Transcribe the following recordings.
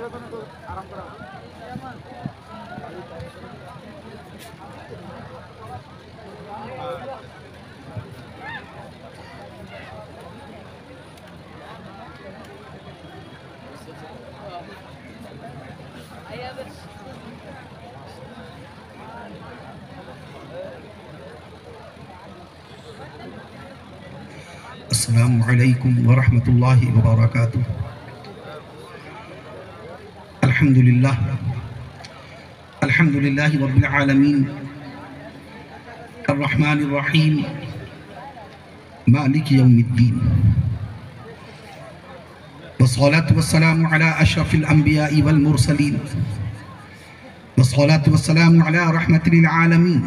السلام علیکم ورحمۃ اللہ وبرکاتہ۔ الحمدللہ رب العالمین الرحمن الرحیم مالک یوم الدین، والصلاة والسلام علی اشرف الانبیاء والمرسلین، والصلاة والسلام علی رحمت للعالمین،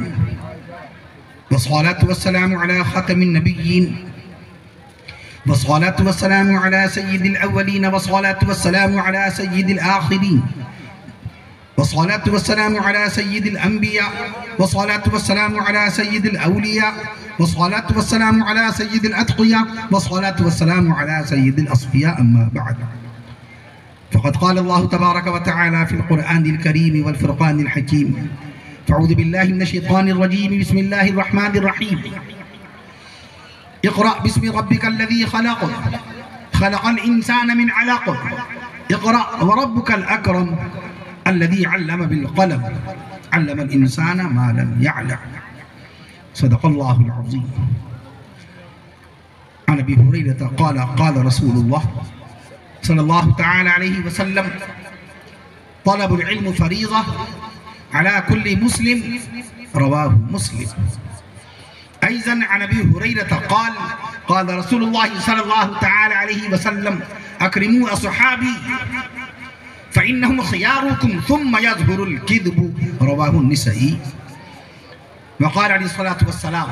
والصلاة والسلام علی خاتم النبیین، والصلاة والسلام على سيد الأولين، والصلاة والسلام على سيد الآخرين، والصلاة والسلام على سيد الأنبياء، والصلاة والسلام على سيد الأولياء، والصلاة والسلام على سيد الأتقياء، والصلاة والسلام على سيد الأصفياء. أما بعد، فقد قال الله تبارك وتعالى في القرآن الكريم والفرقان الحكيم: فأعوذ بالله من الشيطان الرجيم، بسم الله الرحمن الرحيم. اقرأ باسم ربك الذي خلق، خلق الإنسان من علق، اقرأ وربك الأكرم الذي علم بالقلم، علم الإنسان ما لم يعلم. صدق الله العظيم. عن أبي هريرة قال قال رسول الله صلى الله تعالى عليه وسلم: طلب العلم فريضة على كل مسلم. رواه مسلم. أيضا عن أبي هريرة قال قال رسول الله صلى الله تعالى عليه وسلم: أكرموا أصحابي فإنهم خياركم ثم يظهر الكذب. رواه النسائي. وقال عليه الصلاة والسلام: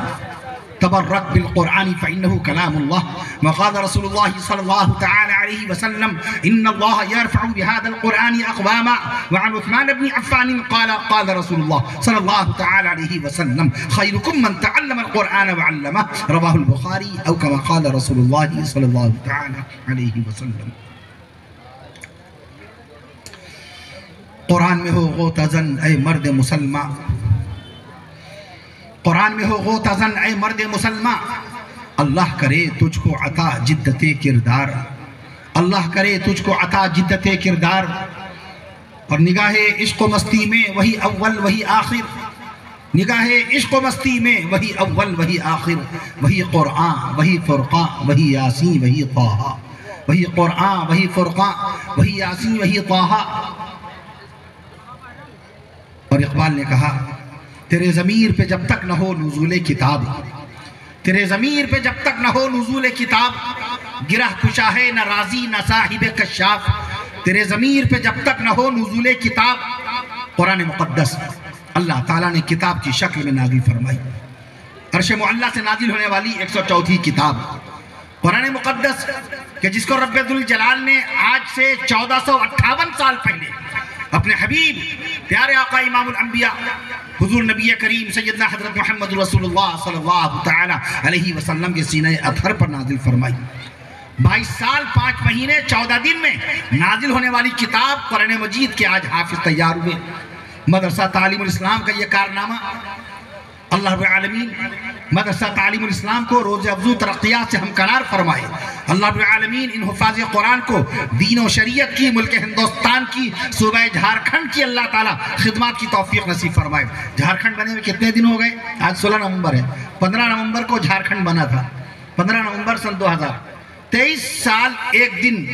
تبرك بالقرآن فإنه كلام الله. وقال رسول الله صلى الله تعالى عليه وسلم: إن الله يرفع بهذا القرآن أقواما. وعن عثمان بن عفان قال قال رسول الله صلى الله تعالى عليه وسلم: خيركم من تعلم القرآن وعلمه. رواه البخاري، أو كما قال رسول الله صلى الله تعالى عليه وسلم. قرآن میں ہو غوطہ زن اے مرد مسلمہ، قرآن میں ہو غوطہ زن اے مرد مسلمہ، اللہ کرے تجھ کو عطا جدت کردار، اللہ کرے تجھ کو عطا جدت کردار. اور نگاہ عشق و مستی میں وہی اول وہی آخر، نگاہ عشق و مستی میں وہی اول وہی آخر، وہی قرآن وہی فرقان وہی یاسین وہی طٰہٰ، وہی قرآن وہی فرقان وہی یاسین وہی طٰہٰ. اور اقبال نے کہا: تیرے ضمیر پہ جب تک نہ ہو نزول کتاب، تیرے ضمیر پہ جب تک نہ ہو نزول کتاب، گرہ کشا ہے نہ راضی نہ صاحب کشاف. تیرے ضمیر پہ جب تک نہ ہو نزول کتاب. قرآن مقدس اللہ تعالیٰ نے کتاب کی شکل میں نازل فرمائی. عرش معلیٰ سے نازل ہونے والی 114 کتاب قرآن مقدس، کہ جس کو رب ذوالجلال نے آج سے 1458 سال پہلے اپنے حبیب پیارے آقا امام الانبیاء حضور نبی کریم سیدنا حضرت محمد رسول اللہ صلی اللہ تعالی علیہ وسلم کے سینہ اطہر پر نازل فرمائی. 22 سال 5 مہینے 14 دن میں نازل ہونے والی کتاب قرآن مجید کے آج حافظ تیار ہوئے. مدرسہ تعلیم الاسلام کا یہ کارنامہ اللہ رب العالمین مدرسہ تعلیم الاسلام کو روز افزوں ترقیات سے ہمکنار فرمائے. اللہ رب العالمین ان حفاظ قرآن کو دین و شریعت کی، ملک ہندوستان کی، صوبہ جھارکھنڈ کی اللہ تعالیٰ خدمات کی توفیق نصیب فرمائے. جھارکھنڈ بنے میں کتنے دن ہو گئے؟ آج 16 نومبر ہے. 15 نومبر کو جھارکھنڈ بنا تھا. 15 نومبر سن 2000. 23 سال 1 دن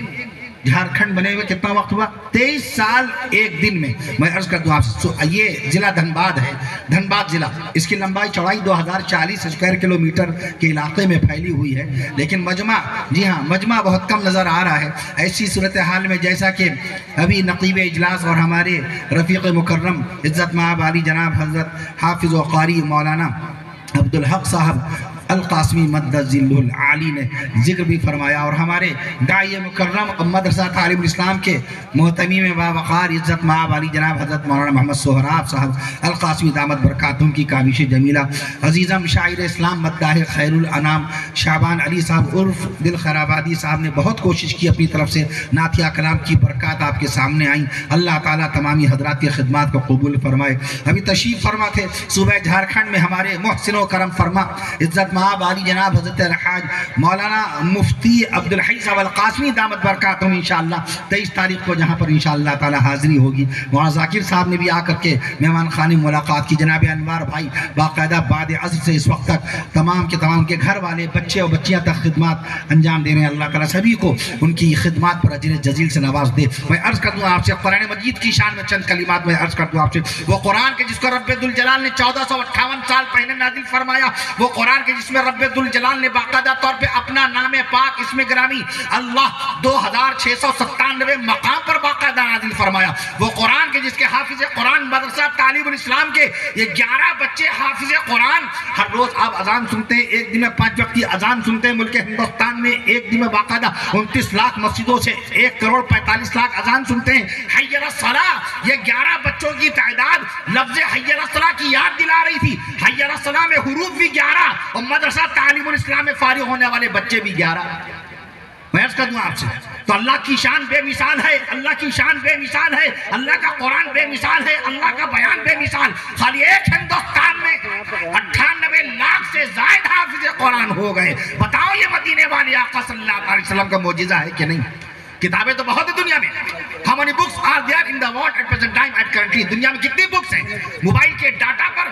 جھارکھنڈ بنے ہوئے کتنا وقت ہوا؟ 23 سال 1 دن میں. میں عرض کر دوں آپ سے، یہ ضلع دھنباد ہے، دھنباد ضلع. اس کی لمبائی چوڑائی 2040 اسکوائر کلومیٹر کے علاقے میں پھیلی ہوئی ہے. لیکن مجمع، جی ہاں، مجمع بہت کم نظر آ رہا ہے. ایسی صورتحال میں جیسا کہ ابھی نقیب اجلاس اور ہمارے رفیق مکرم عزت مآب علی جناب حضرت حافظ و قاری مولانا عبدالحق صاحب القاسمی مدذلہ عالی نے ذکر بھی فرمایا، اور ہمارے داعی مکرم مدرسہ تعلیم الاسلام کے محتمیم باوقار عزت مآب علی جناب حضرت مولانا محمد سہراب صاحب القاسمی دامت برکاتہم کی کاوش جمیلہ، عزیزم شاعر اسلام مداح خیر الانام شعبان علی صاحب عرف دل خیرآبادی صاحب نے بہت کوشش کی اپنی طرف سے، نعتیہ کلام کی برکات آپ کے سامنے آئیں، اللہ تعالیٰ تمامی حضرات کی خدمات کو قبول فرمائے۔ ابھی تشریف فرما تھے صوبہ جھارکھنڈ میں ہمارے محسن و کرم فرما عزت مآب علی جناب حضرت الحاج مولانا مفتی عبدالحی صاحب القاسمی دامت برکاتہم انشاءاللہ 23 تاریخ کو جہاں پر انشاءاللہ تعالی حاضری ہوگی۔ مولانا ذاکر صاحب نے بھی آ کر کے مہمان خانے ملاقات کی، جناب انوار بھائی باقاعدہ بعد عصر سے اس وقت تک تمام کے تمام کے گھر والے بچے اور بچیاں تک خدمات انجام دے رہے ہیں، اللہ تعالیٰ سبھی کو ان کی خدمات پر اجر جزیل سے نواز دے۔ میں عرض کر دوں آپ سے قرآن مجید کی شان میں چند کلمات میں عرض کر دوں آپ سے، وہ قرآن کے جس کو رب ذوالجلال نے 1458 سال پہلے نازل فرمایا، وہ قرآن کے جس میں رب ذوالجلال نے باقاعدہ طور پہ اپنا نام پاک اسم گرامی اللہ 2697 مقام پر باقاعدہ نازل فرمایا، وہ قرآن کے جس کے حافظ قرآن مدرسہ تعلیم الاسلام کے یہ 11 بچے حافظ قرآن، ہر روز آپ اذان سنتے ہیں، ایک دن میں 5 وقت کی اذان سنتے ہیں، ملک ہندوستان میں ایک دن میں باقاعدہ 29 لاکھ مسجدوں سے 1,45,00,000 اذان سنتے ہیں، حی علی الصلاۃ، یہ 11 بچوں کی تعداد لفظ حی علی الصلاۃ کی یاد دلا رہی تھی، حی علی الصلاۃ میں حروف بھی 11 اور مدرسہ تعلیم الاسلام میں فارغ ہونے والے بچے بھی 11۔ میں عرض کر دوں آپ سے، تو اللہ کی شان بے مثال ہے، اللہ کی شان بے مثال ہے، اللہ کا قرآن بے مثال ہے، اللہ کا بیان بے مثال۔ خالی ایک ہندوستان میں 98 لاکھ سے زائد حافظ قرآن ہو گئے، بتاؤ یہ مدینے والے آقا صلی اللہ علیہ وسلم کا معجزہ ہے کہ نہیں؟ کتابیں تو بہت ہے دنیا میں، how many books are there in the world at present time at currently؟ دنیا میں کتنی بکس ہیں؟ موبائل کے ڈاٹا پر،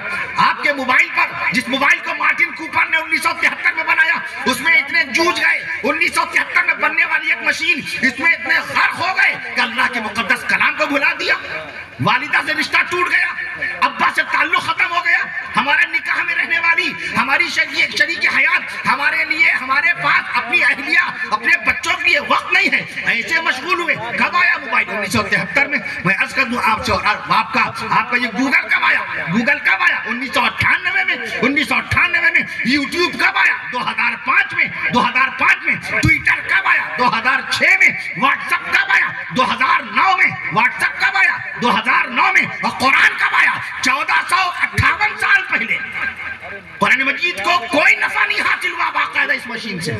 آپ کے موبائل پر، جس موبائل کو مارٹن کوپر نے 1973 میں بنایا، اس میں اتنے جوجھ گئے، 1973 میں بننے والی ایک مشین اس میں اتنے غرق ہو گئے کہ اللہ کے مقدس کلام کو بھلا دیا، والدہ سے رشتہ ٹوٹ گیا، ابا سے تعلق ختم ہو گیا، ہمارے نکاح میں رہنے والی ہماری شریک حیات، ہمارے لیے ہمارے پاس اپنی اہلیہ اپنے بچوں کے لیے وقت نہیں ہے، ایسے مشغول ہوئے۔ کب آیا موبائل؟ 1973 میں۔ میں عرض کر دوں آپ سے، اور آپ کا یہ گوگل کب آیا؟ گوگل کب آیا؟ 1998 میں۔ 1998 میں یوٹیوب کب آیا؟ 2005 میں۔ 2005 میں ٹویٹر کب آیا؟ 2006 میں۔ واٹس ایپ کب آیا؟ 2009 میں۔ واٹس ایپ کب آیا؟ 2009 میں۔ اور قرآن کب آیا؟ 1458 سال پہلے۔ قرآن مجید کو کوئی نفع نہیں حاصل ہوا باقاعدہ اس مشین سے،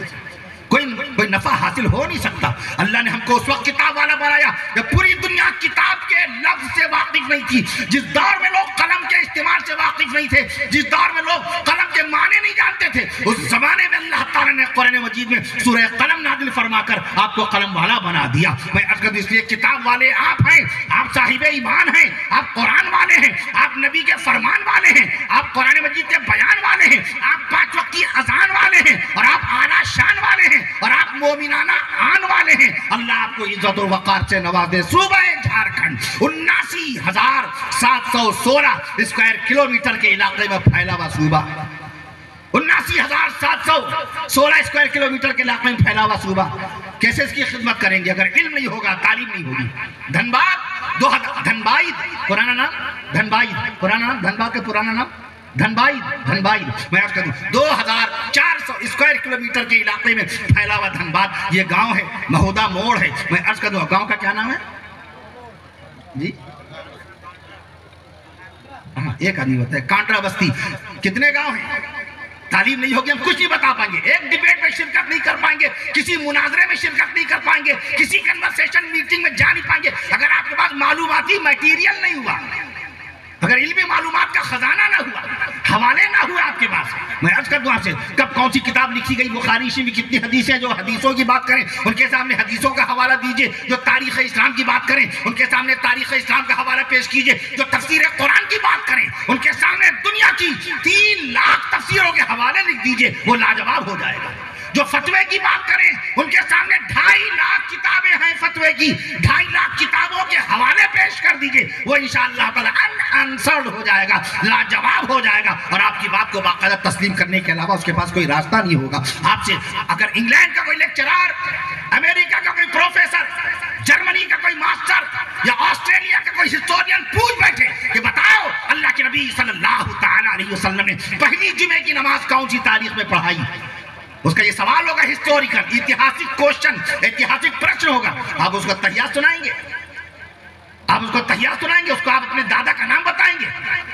کوئی نفع حاصل ہو نہیں سکتا۔ اللہ نے ہم کو اس وقت کتاب والا بنایا جب پوری دنیا کتاب کے لفظ سے واقف نہیں تھی، جس دور میں لوگ قلم کے استعمال سے واقف نہیں تھے، جس دور میں لوگ قلم کے معنی نہیں جانتے تھے، اس زمانے میں اللہ تعالیٰ نے قرآن مجید میں سورہ قلم نازل فرما کر آپ کو قلم والا بنا دیا۔ میں عرض کر دوں اس لیے کتاب والے آپ ہیں، آپ صاحب ایمان ہیں، آپ قرآن والے ہیں، آپ نبی کے فرمان والے ہیں، آپ قرآن مجید کے بیان والے ہیں، آپ 5 وقت کی اذان والے ہیں، اور آپ اعلیٰ شان والے ہیں، اور آپ مومنانہ آن والے ہیں۔ اللہ آپ کو عزت و وقار سے نواز دے۔ صوبہ جھارکھنڈ 79,716 اسکوائر کلومیٹر کے علاقے میں پھیلا ہوا صوبہ، 79,716 اسکوائر کلومیٹر کے علاقے میں پھیلا ہوا صوبہ، کیسے اس کی خدمت کریں گے اگر علم نہیں ہوگا، تعلیم نہیں ہوگی؟ دھنبائی پرانا نام، دھنبائی پرانا نام، دھنباد کا پرانا نام دھنبائی۔ میں آپ کہتا ہوں 2,400 اسکوائر کلومیٹر کے علاقے میں پھیلا ہوا دھنباد یہ گاؤں ہے، مہودا موڑ ہے۔ میں عرض کر دوں گاؤں کا کیا نام ہے جی؟ ایک آدمی بتائے، کانٹرا بستی۔ کتنے گاؤں ہیں؟ تعلیم نہیں ہوگی ہم کچھ نہیں بتا پائیں گے، ایک ڈیبیٹ میں شرکت نہیں کر پائیں گے، کسی مناظرے میں شرکت نہیں کر پائیں گے، کسی کنورسیشن میٹنگ میں جا نہیں پائیں گے اگر آپ کے پاس معلوماتی میٹیریل نہیں ہوا، اگر علمی معلومات کا خزانہ نہ ہوا، حوالے نہ ہوئے آپ کے پاس۔ میں عرض کر دوں آپ سے، کب کون سی کتاب لکھی گئی، بخاری شریف میں کتنی حدیثیں، جو حدیثوں کی بات کریں ان کے سامنے حدیثوں کا حوالہ دیجئے، جو تاریخ اسلام کی بات کریں ان کے سامنے تاریخ اسلام کا حوالہ پیش کیجئے، جو تفسیر قرآن کی بات کریں ان کے سامنے دنیا کی 3 لاکھ تفسیروں کے حوالے لکھ دیجئے، وہ لاجواب ہو جائے گا۔ جو فتوے کی بات کریں ان کے سامنے 2.5 لاکھ کتابیں ہیں فتوے کی، 2.5 لاکھ کتابوں کے حوالے پیش کر دیجئے، وہ انشاءاللہ تعالی انسرڈ ہو جائے گا، لاجواب ہو جائے گا، اور آپ کی بات کو باقاعدہ تسلیم کرنے کے علاوہ اس کے پاس کوئی راستہ نہیں ہوگا۔ آپ سے اگر انگلینڈ کا کوئی لیکچرار، امریکہ کا کوئی پروفیسر، جرمنی کا کوئی ماسٹر یا آسٹریلیا کا کوئی ہسٹورین پوچھ بیٹھے کہ بتاؤ اللہ کے نبی صلی اللہ تعالیٰ علیہ وسلم نے پہلی جمعے کی نماز کون سی تاریخ میں پڑھائی؟ اس کا یہ سوال ہوگا، ہسٹوریکل، اتہاسک کوشچن، اتہاسک پرشن ہوگا. آپ اس کو تحیات سنائیں گے، آپ اس کو تحیات سنائیں گے، اس کو آپ اپنے دادا کا نام بتائیں گے،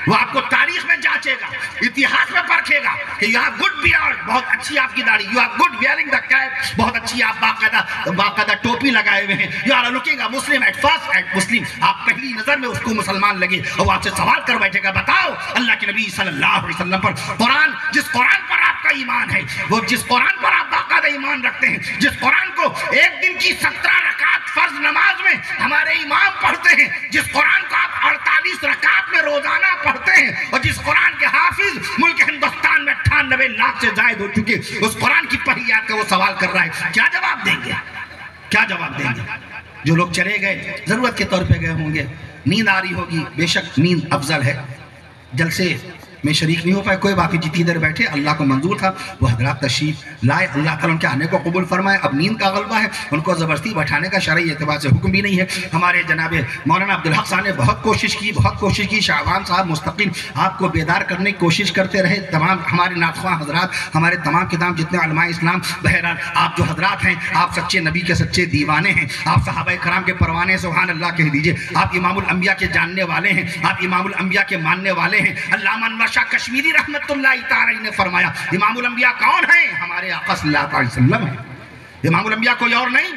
وہ آپ کو تاریخ میں جانچے گا، اتہاس میں پرکھے گا کہ یو ہیو گڈ بیئرڈ، بہت اچھی آپ کی داڑھی، you have good wearing the cap, بہت اچھی آپ باقاعدہ ٹوپی لگائے ہوئے ہیں، you are looking a Muslim at first at Muslim. آپ پہلی نظر میں اس کو مسلمان لگے اور وہ آپ سے سوال کر بیٹھے گا، بتاؤ اللہ کے نبی صلی اللہ علیہ وسلم پر قرآن، جس قرآن پر آپ کا ایمان ہے، وہ جس قرآن پر آپ باقاعدہ ایمان رکھتے ہیں، جس قرآن کو ایک دن کی 17 رکعت فرض نماز میں ہمارے امام پڑھتے ہیں، جس قرآن کو آپ 48 رکعت میں روزانہ پڑھتے ہیں، اور جس قرآن کے حافظ ملک ہندوستان میں 98 لاکھ سے زائد ہو چکے، اس قرآن کی پہلی آیت کا وہ سوال کر رہا ہے، کیا جواب دیں گے؟ کیا جواب دیں گے؟ جو لوگ چلے گئے ضرورت کے طور پہ گئے ہوں گے، نیند آ رہی ہوگی، بے شک نیند افضل ہے، جلسے میں شریک نہیں ہو پائے، کوئی باقی جتنی دیر بیٹھے، اللہ کو منظور تھا وہ حضرات تشریف لائے، اللہ تعالیٰ ان کے آنے کو قبول فرمائے. اب نیند کا غلبہ ہے، ان کو زبردستی بٹھانے کا شرعی اعتبار سے حکم بھی نہیں ہے. ہمارے جناب مولانا عبدالحق صاحب نے بہت کوشش کی، شعبان صاحب مستقل آپ کو بیدار کرنے کی کوشش کرتے رہے، تمام ہمارے ناخواں حضرات، ہمارے تمام کتاب جتنے علماء اسلام. بہرحال آپ جو حضرات ہیں، آپ سچے نبی کے سچے دیوانے ہیں، آپ صحابہ کرام کے پروانے، سبحان اللہ کہہ دیجئے، آپ امام الانبیاء کے جاننے والے ہیں، آپ امام الانبیاء کے ماننے والے ہیں. علامہ انور شاہ کشمیری رحمت اللہ تعالی نے فرمایا، امام الانبیاء کون ہیں؟ ہمارے آقا صلی اللہ علیہ وسلم ہیں. امام الانبیاء کوئی اور نہیں.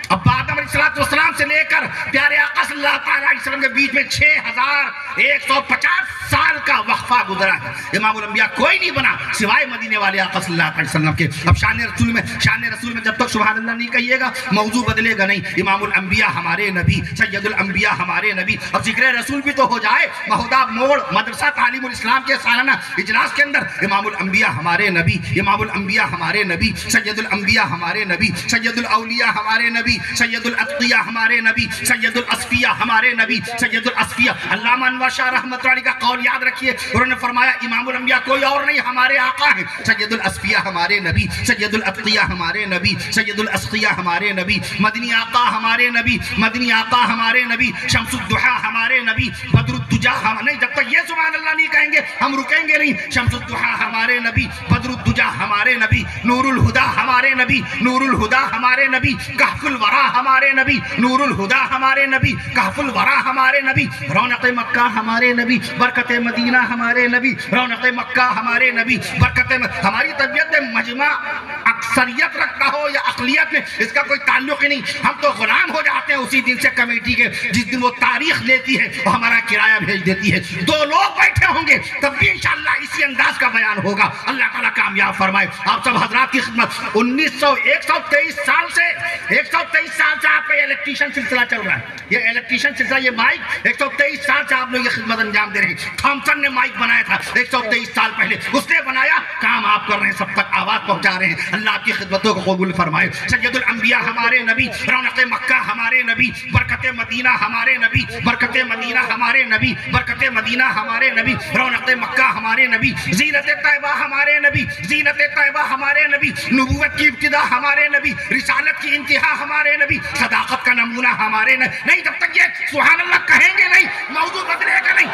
اب آدم علیہ السلام سے لے کر پیارے آقا صلی اللہ علیہ وسلم کے بیچ میں 6150 سال کا وقفہ گزرا ہے. امام الانبیاء کوئی نہیں بنا سوائے مدینے والے آقا صلی اللہ علیہ وسلم کے. اب شان رسول میں جب تک سبحان اللہ نہیں کہیے گا موضوع بدلے گا نہیں. امام الانبیاء ہمارے نبی، سید الانبیاء ہمارے نبی. اب ذکر رسول بھی تو ہو جائے. مہوداب موڑ مدرسہ تعلیم الاسلام کے سالانہ اجلاس کے اندر امام الانبیاء ہمارے نبی، امام الانبیاء ہمارے نبی، سید الانبیاء ہمارے نبی، سید الاولیاء ہمارے نبی، سید الاتقیاء ہمارے نبی، سید الاصفیاء ہمارے نبی، سید الاصفیاء. علامہ انور شاہ رحمۃ اللہ علیہ کا قول یاد رکھیے، انہوں نے فرمایا امام الانبیاء کوئی اور نہیں، ہمارے آقا ہیں. سید الاصفیاء ہمارے نبی، سید الاتقیاء ہمارے نبی، سید الاسقیاء ہمارے نبی، مدنی آقا ہمارے نبی، مدنی آقا ہمارے نبی، شمس الضحیٰ ہمارے نبی، بدر الدجا نہیں. جب تک یہ سبحان اللہ نہیں کہیں گے ہم رکیں گے نہیں. شمس الضحیٰ ہمارے نبی، بدر الدجا ہمارے نبی، نور الہدا ہمارے نبی، نور الہدا ہمارے نبی، کہف الورا ہمارے نبی، نور الہدا ہمارے نبی، کہف الورا ہمارے نبی، رونق مکہ ہمارے نبی، برکت مدینہ ہمارے نبی، رونق مکہ ہمارے نبی، برکت ہماری طبیعت میں مجمع اکثریت رکھتا ہو یا اقلیت میں اس کا کوئی تعلق ہی نہیں. ہم تو غلام ہو جاتے ہیں اسی دن سے کمیٹی کے، جس دن وہ تاریخ لیتی ہے اور ہمارا کرایہ بھیج دیتی ہے. 2 لوگ بیٹھے ہوں گے تب بھی انشاءاللہ اسی انداز کا بیان ہوگا. اللہ تعالیٰ کامیاب فرمائے. آپ سب حضرات کی خدمت 123 سال سے آپ کا یہ الیکٹریشن سلسلہ چل رہا ہے. یہ الیکٹریشن سلسلہ، یہ مائک 123 سال سے آپ لوگ یہ خدمت انجام دے رہے ہیں. تھامسن نے مائک بنایا تھا 123 سال پہلے، اس نے بنایا، کام آپ کر رہے ہیں، سب تک آواز پہنچا رہے ہیں. اللہ آپ کی خدمتوں کو قبول فرمائے. سید الانبیاء ہمارے نبی، رونق مکہ ہمارے نبی، برکت مدینہ ہمارے نبی، برکت مدینہ ہمارے نبی، برکت مدینہ ہمارے نبی، رونق مکہ ہمارے نبی، زینت طیبہ ہمارے نبی، زینت طیبہ ہمارے نبی، نبوت کی ابتدا ہمارے نبی، رسالت کی انتہا ہمارے نبی، صداقت کا نمونہ ہمارے نبی. نہیں جب تک یہ سبحان اللہ کہیں گے نہیں موضوع بدلے گا نہیں.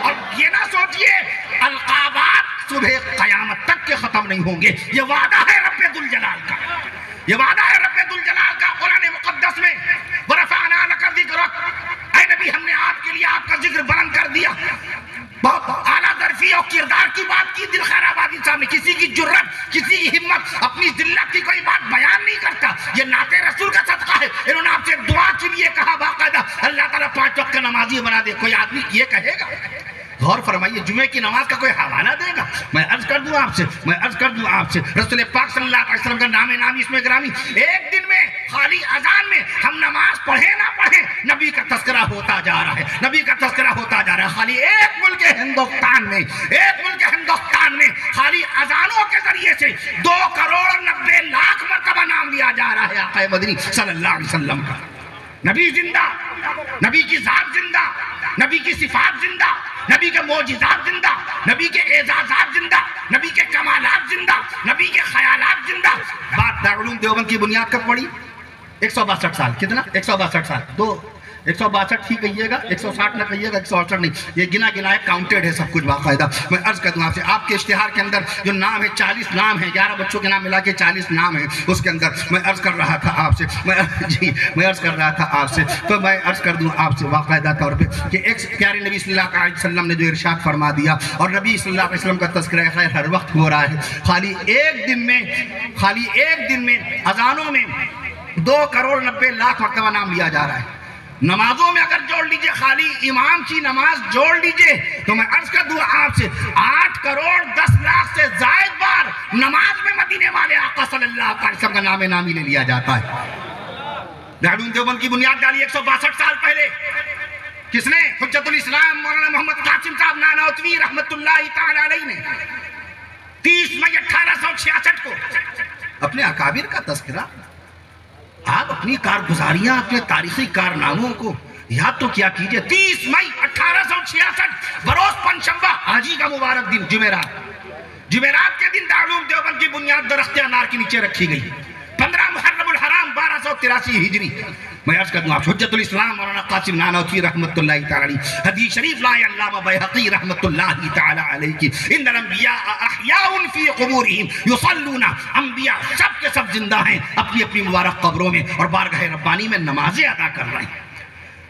اور یہ نہ سوچئے القابات صبح قیامت تک کے ختم نہیں ہوں گے. یہ وعدہ ہے رب ذوالجلال کا، یہ وعدہ ہے رب ذوالجلال کا. قرآن مقدس میں ورفعنا لک ذکرک، اے نبی ہم نے آپ کے لیے آپ کا ذکر بلند کر دیا. بہت اعلیٰ ظرفی اور کردار کی بات کی دل خیر آبادی صاحب نے. کسی کی جرت، کسی کی ہمت، اپنی ذلت کی کوئی بات بیان نہیں کرتا. یہ نعت رسول کا صدقہ ہے. انہوں نے آپ سے دعا کے لیے کہا باقاعدہ اللہ تعالیٰ 5 وقت کا نمازی بنا دے. کوئی آدمی یہ کہے گا؟ غور فرمائیے، جمعے کی نماز کا کوئی حوالہ دے گا؟ میں عرض کر دوں آپ سے رسول پاک صلی اللہ علیہ وسلم کا نام نامی اس میں گرامی. ایک دن میں خالی اذان میں ہم نماز پڑھیں نہ پڑھیں نبی کا تذکرہ ہوتا جا رہا ہے، نبی کا تذکرہ ہوتا جا رہا ہے. خالی ایک ملک ہندوستان میں خالی اذانوں کے ذریعے سے 2,90,00,000 مرتبہ نام لیا جا رہا ہے آقا مدنی صلی اللہ علیہ وسلم کا. نبی زندہ، نبی کی ذات زندہ، نبی کی صفات زندہ، نبی کے معجزات زندہ، نبی کے اعزازات زندہ، نبی کے کمالات زندہ، نبی کے خیالات زندہ. بات دارالعلوم دیوبند کی بنیاد کب پڑی؟ 162 سال. کتنا؟ 162 سال. 162 ہی کہیے گا, 160 نہ کہیے گا, 168 نہیں, یہ گنا گنا ہے, کاؤنٹڈ ہے سب کچھ باقاعدہ. میں عرض کر دوں آپ سے, آپ کے اشتہار کے اندر جو نام ہے 40 نام ہیں, 11 بچوں کے نام ملا کے 40 نام ہیں اس کے اندر. میں عرض کر رہا تھا آپ سے, میں عرض کر رہا تھا آپ سے, تو میں عرض کر دوں آپ سے باقاعدہ طور پہ کہ ایک پیارے نبی صلی اللہ علیہ وسلم نے جو ارشاد فرما دیا, اور نبی صلی اللہ علیہ وسلم کا تذکرہ خیر ہر وقت ہو رہا ہے. خالی ایک دن میں اذانوں میں 2,90,00,000 مرتبہ نام لیا جا رہا ہے. نمازوں میں اگر جوڑ لیجئے, خالی امام کی نماز جوڑ لیجئے, تو میں عرض کر دوں آپ سے 8,10,00,000 سے زائد بار نماز میں مدینے والے آقا صلی اللہ علیہ وسلم کا نام نامی لے لیا جاتا ہے. دارالعلوم دیوبند کی بنیاد ڈالی 162 سال پہلے. کس نے؟ حجت الاسلام مولانا محمد قاسم صاحب نانوتوی رحمت اللہ تعالی علیہ نے 30 مئی 1866 کو اپنے اکابر کا تذکرہ. آپ اپنی کارگزاریاں, اپنے تاریخی کارناموں کو یاد تو کیا کیجئے. 30 مئی 1866 بروز پنجشنبہ, حاجی کا مبارک دن, جمعرات کے دن دارالعلوم دیوبند کی بنیاد درخت انار کے نیچے رکھی گئی. 15 محرم الحرام 1283 ہجری. میں عرض کر دوں آپ, حجت الاسلام مولانا قاسم نانوتوی رحمت اللہ تعالی علیہ حدیث شریف لائے علامہ بیہقی رحمت اللہ تعالی علیہ کی, ان الانبیاء احیاء فی قبورہم یصلون. انبیاء سب کے سب زندہ ہیں اپنی اپنی مبارک قبروں میں, اور بارگاہ ربانی میں نمازیں ادا کر رہے ہیں.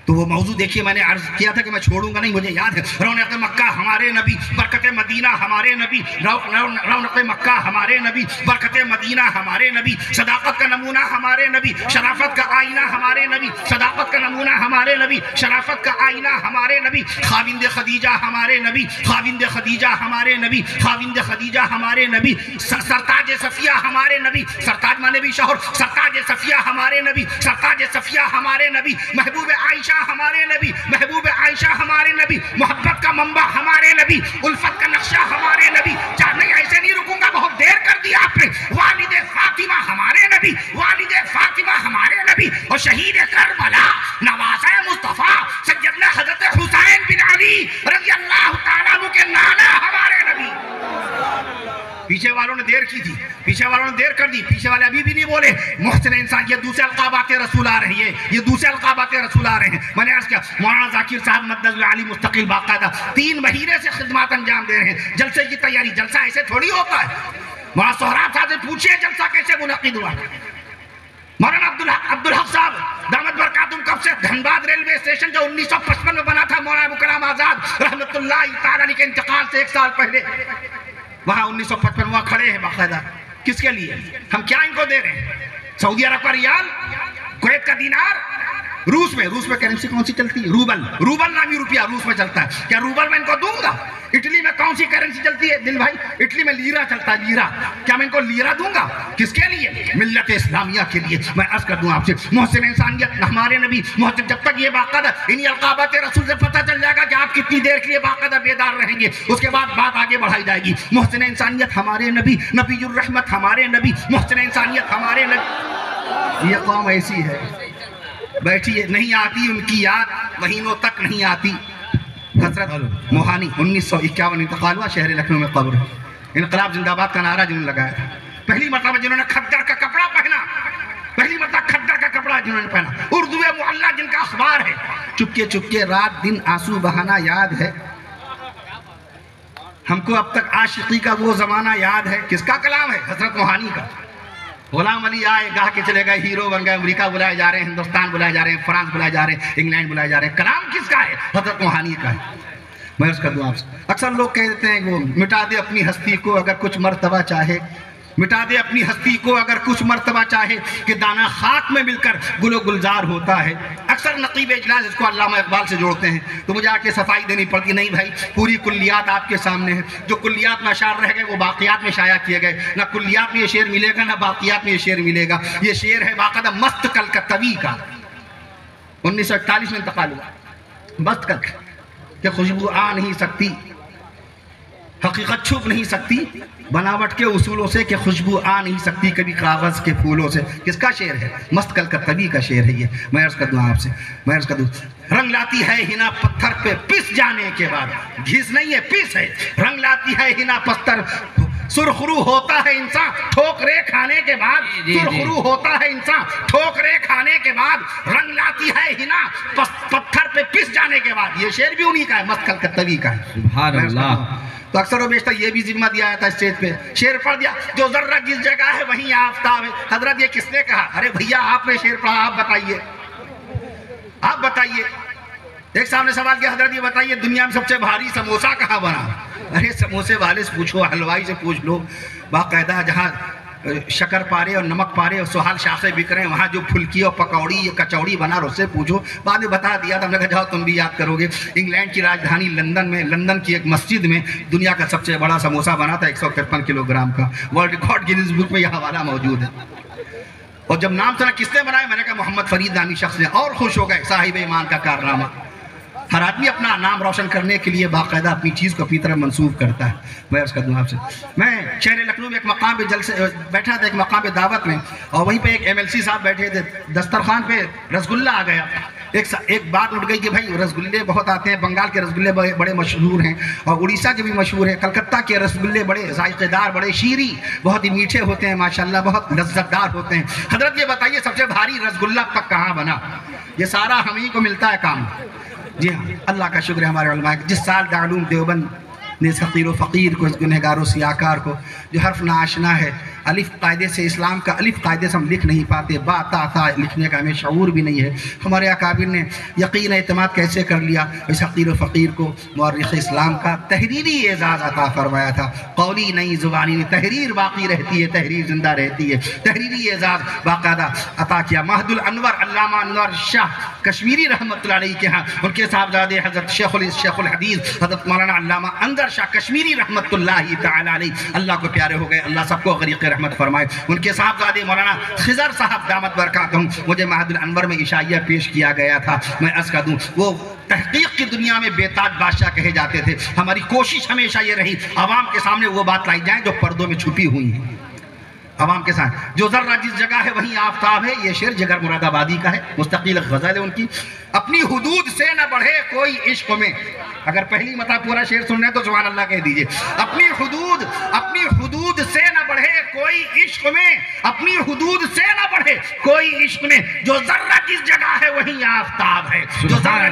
تو وہ موضوع دیکھیے, میں نے عرض کیا تھا کہ میں چھوڑوں گا نہیں, مجھے یاد ہے. رونق مکہ ہمارے نبی, برکت مدینہ ہمارے نبی, رونق مکہ ہمارے نبی, برکت مدینہ ہمارے نبی, صداقت کا نمونہ ہمارے نبی, شرافت کا آئینہ ہمارے نبی, صداقت کا نمونہ ہمارے نبی, شرافت کا آئینہ ہمارے نبی, خاوند خدیجہ ہمارے نبی, خاوند خدیجہ ہمارے نبی, خاوند خدیجہ ہمارے نبی, سرتاج صفیہ ہمارے نبی, سرتاج مانے بھی شوہر, سرتاج صفیہ ہمارے نبی, سرتاج صفیہ ہمارے نبی, محبوب عائشہ ہمارے نبی, محبوب عائشہ ہمارے نبی, محبت کا منبع ہمارے نبی, الفت کا نقشہ ہمارے نبی. نہیں ایسے نہیں رکوں گا, بہت دیر کر دی آپ نے. والد فاطمہ ہمارے نبی, والد فاطمہ ہمارے نبی, اور شہید کربلا نواسہ مصطفیٰ سیدنا حضرت حسین بن علی رضی اللہ تعالیٰ عنہ کے نانا ہمارے نبی. پیچھے والوں نے دیر کی تھی, پیچھے والوں نے دیر کر دی, پیچھے والے ابھی بھی نہیں بولے. محسن انسان, یہ دوسرے القابات رسول آ رہی ہے, یہ دوسرے القابات رسول آ رہے ہیں. میں نے عرض کیا, مولانا ذاکر صاحب مدد العالی مستقل باقاعدہ 3 مہینے سے خدمات انجام دے رہے ہیں. جلسے کی تیاری, جلسہ ایسے تھوڑی ہوتا ہے. مولانا سہراب صاحب سے پوچھئے جلسہ کیسے منعقد ہوا. مولانا عبدالحق صاحب دامت برکاتہم کب سے دھنباد ریلوے اسٹیشن جو 1955 میں بنا تھا, مولانا ابوالکلام آزاد رحمت اللہ تعالی علیہ کے انتقال سے 1 سال پہلے, وہاں 1955 وہاں کھڑے ہیں باقاعدہ. کس کے لیے؟ ہم کیا ان کو دے رہے ہیں؟ سعودی عرب کا ریال, کویت کا دینار, روس میں کرنسی کون سی چلتی ہے؟ روبل نامی روپیہ روس میں چلتا ہے. کیا روبل میں ان کو دوں گا؟ اٹلی میں کون سی کرنسی چلتی ہے دل بھائی؟ اٹلی میں لیرا چلتا ہے, لیرا. کیا میں ان کو لیرا دوں گا؟ کس کے لیے؟ ملت اسلامیہ کے لیے. میں عرض کر دوں آپ سے, محسن انسانیت ہمارے نبی, محسن جب تک یہ باقاعدہ انہی القابات رسول سے پتہ چل جائے گا کہ آپ کتنی دیر کے لیے باقاعدہ بیدار رہیں گے, اس کے بعد بات آگے بڑھائی جائے گی. محسن انسانیت ہمارے نبی, نبی الرحمت ہمارے نبی, محسن انسانیت ہمارے نبی. یہ قوم ایسی ہے, بیٹھیے, نہیں آتی ان کی یاد, مہینوں تک نہیں آتی. حضرت موہانی 1951 انتقال ہوا, شہر لکھنؤ میں قبر. انقلاب زندہ باد کا نعرہ جنہوں نے لگایا تھا. پہلی مرتبہ جنہوں نے کھدر کا کپڑا پہنا, پہلی مرتبہ کھدر کا کپڑا جنہوں نے پہنا. اردو معلیٰ جن کا اخبار ہے, چپکے رات دن آنسو بہانا یاد ہے ہم کو, اب تک عاشقی کا وہ زمانہ یاد ہے. کس کا کلام ہے؟ حضرت موہانی کا. غلام علی آئے, گاہ کے چلے گئے, ہیرو بن گئے, امریکہ بلائے جا رہے ہیں, ہندوستان بلائے جا رہے ہیں, فرانس بلائے جا رہے ہیں, انگلینڈ بلائے جا رہے ہیں. کلام کس کا ہے؟ حضرت موہانی کا ہے. میں عرض کر دوں آپ سے, اکثر لوگ کہتے ہیں وہ مٹا دے اپنی ہستی کو اگر کچھ مرتبہ چاہے, مٹا دے اپنی ہستی کو اگر کچھ مرتبہ چاہے, کہ دانہ خاک میں مل کر گل و گلزار ہوتا ہے. اکثر نقیب اجلاس اس کو علامہ اقبال سے جوڑتے ہیں, تو مجھے آ کے صفائی دینی پڑتی. نہیں بھائی, پوری کلیات آپ کے سامنے ہیں. جو کلیات میں اشعار رہ گئے وہ باقیات میں شائع کیے گئے. نہ کلیات میں یہ شعر ملے گا, نہ باقیات میں یہ شعر ملے گا. یہ شعر ہے باقاعدہ مست کلکتوی کا, 1941 میں انتقال ہوا. مست کلک کہ خوشبو آ نہیں سکتی, حقیقت چھپ نہیں سکتی بناوٹ کے اصولوں سے, کہ خوشبو آ نہیں سکتی کبھی کاغذ کے پھولوں سے. کس کا شعر ہے؟ مست کلکتوی کا شعر ہے یہ. میں عرض کر دوں آپ سے, میں عرض کر دوں, رنگ لاتی ہے ہنا پتھر پہ پس جانے کے بعد, گھس نہیں ہے, پس ہے. رنگ لاتی ہے ہنا سرخرو ہوتا ہے انسان ٹھوکرے کھانے کے بعد، سرخرو ہوتا ہے انسان ٹھوکرے کھانے کے بعد، رنگ لاتی ہے ہنا پتھر پہ پس جانے کے بعد. یہ شعر بھی انہی کا ہے، مسکل کتوی کا ہے. سبحان اللہ. تو اکثر و بیشتر یہ بھی ذمہ دیا جاتا ہے اسٹیج پہ، شعر پڑھ دیا، جو ذرہ جس جگہ ہے وہیں آفتاب ہے. حضرت یہ کس نے کہا؟ ارے بھیا آپ نے شعر پڑھا، آپ بتائیے، آپ بتائیے. ایک سامنے سوال کیا، حضرت یہ بتائیے دنیا میں سب سے بھاری سموسہ کہاں بنا؟ ارے سموسے والے سے پوچھو، حلوائی سے پوچھ لو. باقاعدہ جہاں شکر پارے اور نمک پارے اور سہال شاخیں بک رہے ہیں، وہاں جو پھلکی اور پکوڑی کچوڑی بنا اور اس سے پوچھو. بعد میں بتا دیا تھا، ہم نے کہا جاؤ تم بھی یاد کرو گے. انگلینڈ کی راجدھانی لندن میں، لندن کی ایک مسجد میں دنیا کا سب سے بڑا سموسہ بنا تھا 153 کلو گرام کا. ورلڈ ریکارڈ گینس بک میں یہ حوالہ موجود ہے. اور جب نام سنا کس نے بنایا، میں نے کہا محمد فرید نامی شخص نے. اور خوش ہو گئے، صاحب ایمان کا کارنامہ. ہر آدمی اپنا نام روشن کرنے کے لیے باقاعدہ اپنی چیز کو اپنی طرح منسوب کرتا ہے. میں اس کا دعا آپ سے، میں شہر لکھنؤ میں ایک مقام پہ جلسے بیٹھا تھا، ایک مقام پہ دعوت میں، اور وہیں پہ ایک MLC صاحب بیٹھے تھے. دسترخوان پہ رسگلہ آ گیا. ایک بات اٹھ گئی کہ بھائی رسگلے بہت آتے ہیں، بنگال کے رسگلے بڑے مشہور ہیں اور اڑیسہ کے بھی مشہور ہیں. کلکتہ کے رسگلے بڑے ذائقہ دار، بڑے شیریں، بہت ہی میٹھے ہوتے ہیں ماشاءاللہ، بہت لذت دار ہوتے ہیں. حضرت یہ بتائیے سب سے بھاری رسگلہ اب تک کہاں بنا؟ یہ سارا ہم ہی کو ملتا ہے کام. جی ہاں، اللہ کا شکر ہے ہمارے علماء. جس سال دارالعلوم دیوبند نے اس حقیر و فقیر کو، اس گنہگار و سیاکار کو جو حرف ناآشنا ہے، الف قاعدے سے، اسلام کا الف قاعدے سے ہم لکھ نہیں پاتے، با تا تا لکھنے کا ہمیں شعور بھی نہیں ہے. ہمارے اکابر نے یقین اعتماد کیسے کر لیا، اس حقیر و فقیر کو مورخ اسلام کا تحریری اعزاز عطا فرمایا تھا. قولی نہیں زبانی نہیں، تحریر باقی رہتی ہے، تحریر زندہ رہتی ہے. تحریری اعزاز باقاعدہ عطا کیا. مہد الانور علامہ انور شاہ کشمیری رحمۃ اللہ علیہ کے ہاں، ان کے صاحبزادے حضرت شیخ الحدیث حضرت مولانا علامہ انور شاہ کشمیری رحمۃ اللہ تعالی علیہ، اللہ کو پیارے ہو گئے، اللہ سب کو غریق رحمت فرمائے. ان کے صاحبزادے مولانا خضر صاحب دامت برکاتہم، مجھے مہد الانور میں عشائیہ پیش کیا گیا تھا. میں عرض کر دوں وہ تحقیق کی دنیا میں بے تاج بادشاہ کہے جاتے تھے. ہماری کوشش ہمیشہ یہ رہی عوام کے سامنے وہ بات لائی جائیں جو پردوں میں چھپی ہوئی ہیں. عوام کے ساتھ جو ذرہ جس جگہ ہے وہیں آفتاب ہے. یہ شعر جگر مراد آبادی کا ہے، مستقل غزل ہے ان کی. اپنی حدود سے نہ بڑھے کوئی عشق میں. اگر پہلی مرتبہ پورا شعر سننے تو سبحان اللہ کہہ دیجئے. اپنی حدود سے نہ بڑھے کوئی عشق میں، اپنی حدود سے نہ بڑھے کوئی عشق میں. جو ذرہ جس جگہ ہے وہیں آفتاب ہے. جو ذرہ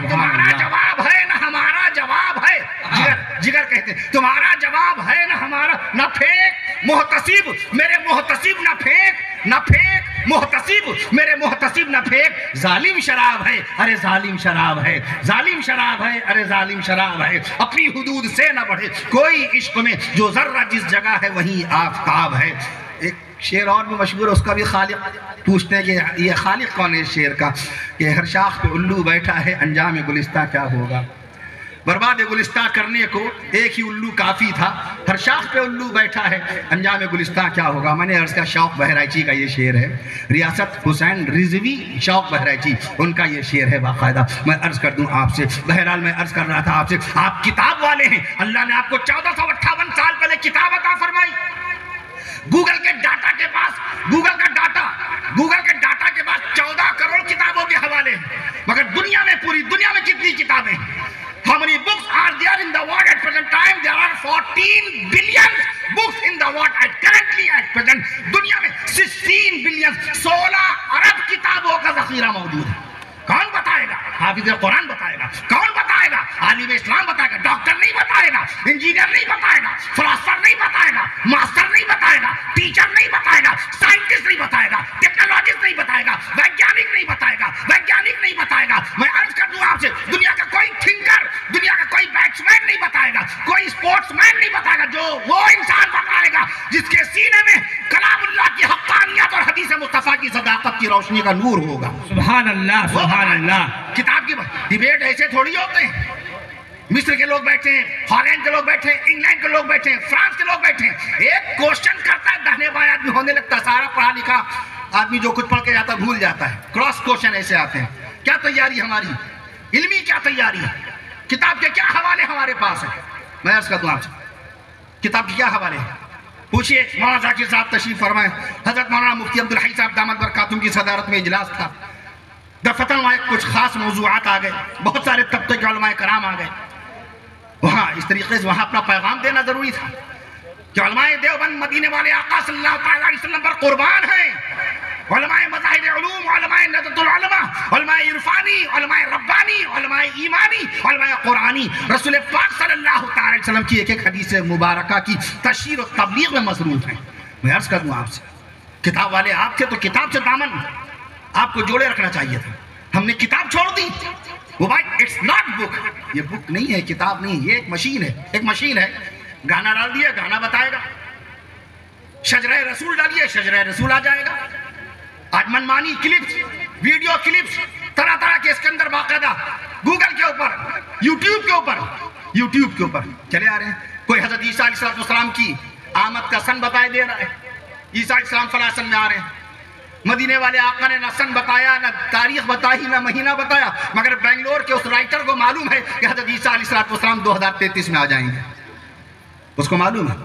تمہارا جواب ہے نہ ہمارا جواب ہے. جگر کہتے ہیں تمہارا جواب ہے نہ ہمارا. نہ پھینک محتسب میرے محتسب، نہ پھینک محتسب میرے محتسب، نہ پھینک. ظالم شراب ہے ارے ظالم شراب ہے، ظالم شراب ہے ارے ظالم شراب ہے. اپنی حدود سے نہ بڑھے کوئی عشق میں، جو ذرہ جس جگہ ہے وہیں آفتاب ہے. ایک شعر اور بھی مشہور ہے، اس کا بھی خالق پوچھتے ہیں کہ یہ خالق کون ہے اس شعر کا، کہ ہر شاخ پہ الو بیٹھا ہے انجام گلستہ کیا ہوگا. برباد گلستہ کرنے کو ایک ہی الو کافی تھا، ہر شاخ پہ الو بیٹھا ہے انجام گلستہ کیا ہوگا. میں نے عرض کیا شوق بہرائچی کا یہ شعر ہے، ریاست حسین رضوی شوق بہرائچی ان کا یہ شعر ہے باقاعدہ. میں عرض کر دوں آپ سے، بہرحال میں عرض کر رہا تھا آپ سے، آپ کتاب والے ہیں. اللہ نے آپ کو 1458 سال پہلے کتاب عطا فرمائی. گوگل کے ڈاٹا کے پاس، گوگل کے ڈاٹا کے پاس 14 کروڑ کتابوں کے حوالے ہیں. مگر دنیا میں، پوری دنیا میں کتنی کتابیں ہیں؟ How many books are there in the world at present time? There are 14 billion books in the world currently at present. دنیا میں 16 billion 16 ارب کتابوں کا ذخیرہ موجود ہے. کون بتائے گا؟ حافظ قرآن بتائے گا. کون بتائے گا؟ عالم اسلام بتائے گا. ڈاکٹر نہیں بتائے گا، انجینئر نہیں بتائے گا، فلاسفر نہیں بتائے گا، ماسٹر نہیں بتائے گا، ٹیچر نہیں بتائے گا، سائنٹسٹ نہیں بتائے گا، ٹیکنالوجسٹ نہیں بتائے گا، ویگیانک نہیں بتائے گا، ویگیانک نہیں بتائے گا. میں عرض کر دوں آپ سے، دنیا کا کوئی تھنکر، دنیا کا کوئی بیٹسمین نہیں بتائے گا، کوئی اسپورٹس مین نہیں بتائے گا. جو وہ انسان بتائے گا جس کے سینے میں کلام اللہ کی حقانیت اور حدیث مصطفیٰ کی صداقت کی روشنی کا نور ہوگا. سبحان اللہ سبحان اللہ. کتاب کی ڈیبیٹ ایسے تھوڑی ہوتے ہیں. مصر کے لوگ بیٹھے ہیں، ہالینڈ کے لوگ بیٹھے ہیں، انگلینڈ کے لوگ بیٹھے ہیں، فرانس کے لوگ بیٹھے ہیں. ایک کوشچن کرتا ہے، دہنے بائیں آدمی ہونے لگتا ہے. سارا پڑھا لکھا آدمی جو کچھ پڑھ کے جاتا بھول جاتا ہے. کراس کوشچن ایسے آتے ہیں. کیا تیاری ہماری علمی، کیا تیاری ہے؟ کتاب کے کیا حوالے ہمارے پاس ہیں؟ میں عرض کر دوں آپ سے، کتاب کے کیا حوالے ہیں؟ پوچھئے. مولانا ذاکر صاحب تشریف فرمائیں. حضرت مولانا مفتی عبدالحی صاحب دامت برکاتہم کی صدارت میں اجلاس تھا. دفتن وہاں کچھ خاص موضوعات آ گئے، بہت سارے طبقے کے علماء کرام آ گئے. وہاں اس طریقے سے وہاں اپنا پیغام دینا ضروری تھا. کہ علماء دیوبند مدینے والے آقا صلی اللہ تعالیٰ علیہ وسلم پر قربان ہیں، علماء مظاہر علوم، علماء نہضۃ العلماء، علماء عرفانی، علماء ربانی، علماء ایمانی، علماء قرآنی رسول پاک صلی اللہ تعالیٰ علیہ وسلم کی ایک ایک حدیث مبارکہ کی تشہیر و تبلیغ میں مصروف ہیں۔ میں عرض کر دوں آپ سے، کتاب والے آپ تھے تو کتاب سے دامن آپ کو جوڑے رکھنا چاہیے تھا، ہم نے کتاب چھوڑ دی۔ وہ بھائی اٹس ناٹ بک، یہ بک نہیں ہے، کتاب نہیں، یہ ایک مشین ہے، ایک مشین ہے، گانا ڈال دیا گانا بتائے گا، شجرہ رسول ڈالیے شجرہ رسول آ جائے گا۔ آج منمانی کلپس، ویڈیو کلپس طرح طرح کے اس کے اندر باقاعدہ گوگل کے اوپر، یوٹیوب کے اوپر چلے آ رہے ہیں۔ کوئی حضرت عیسیٰ علیہ السلام کی آمد کا سن بتائے دے رہا ہے، عیسیٰ علیہ السلام فلاں سن میں آ رہے ہیں۔ مدینے والے آقا نے نہ سن بتایا، نہ تاریخ بتائی، نہ مہینہ بتایا، مگر بنگلور کے اس رائٹر کو معلوم ہے کہ حضرت عیسیٰ علیہ السلام 2033 میں آ جائیں گے، اس کو معلوم ہے۔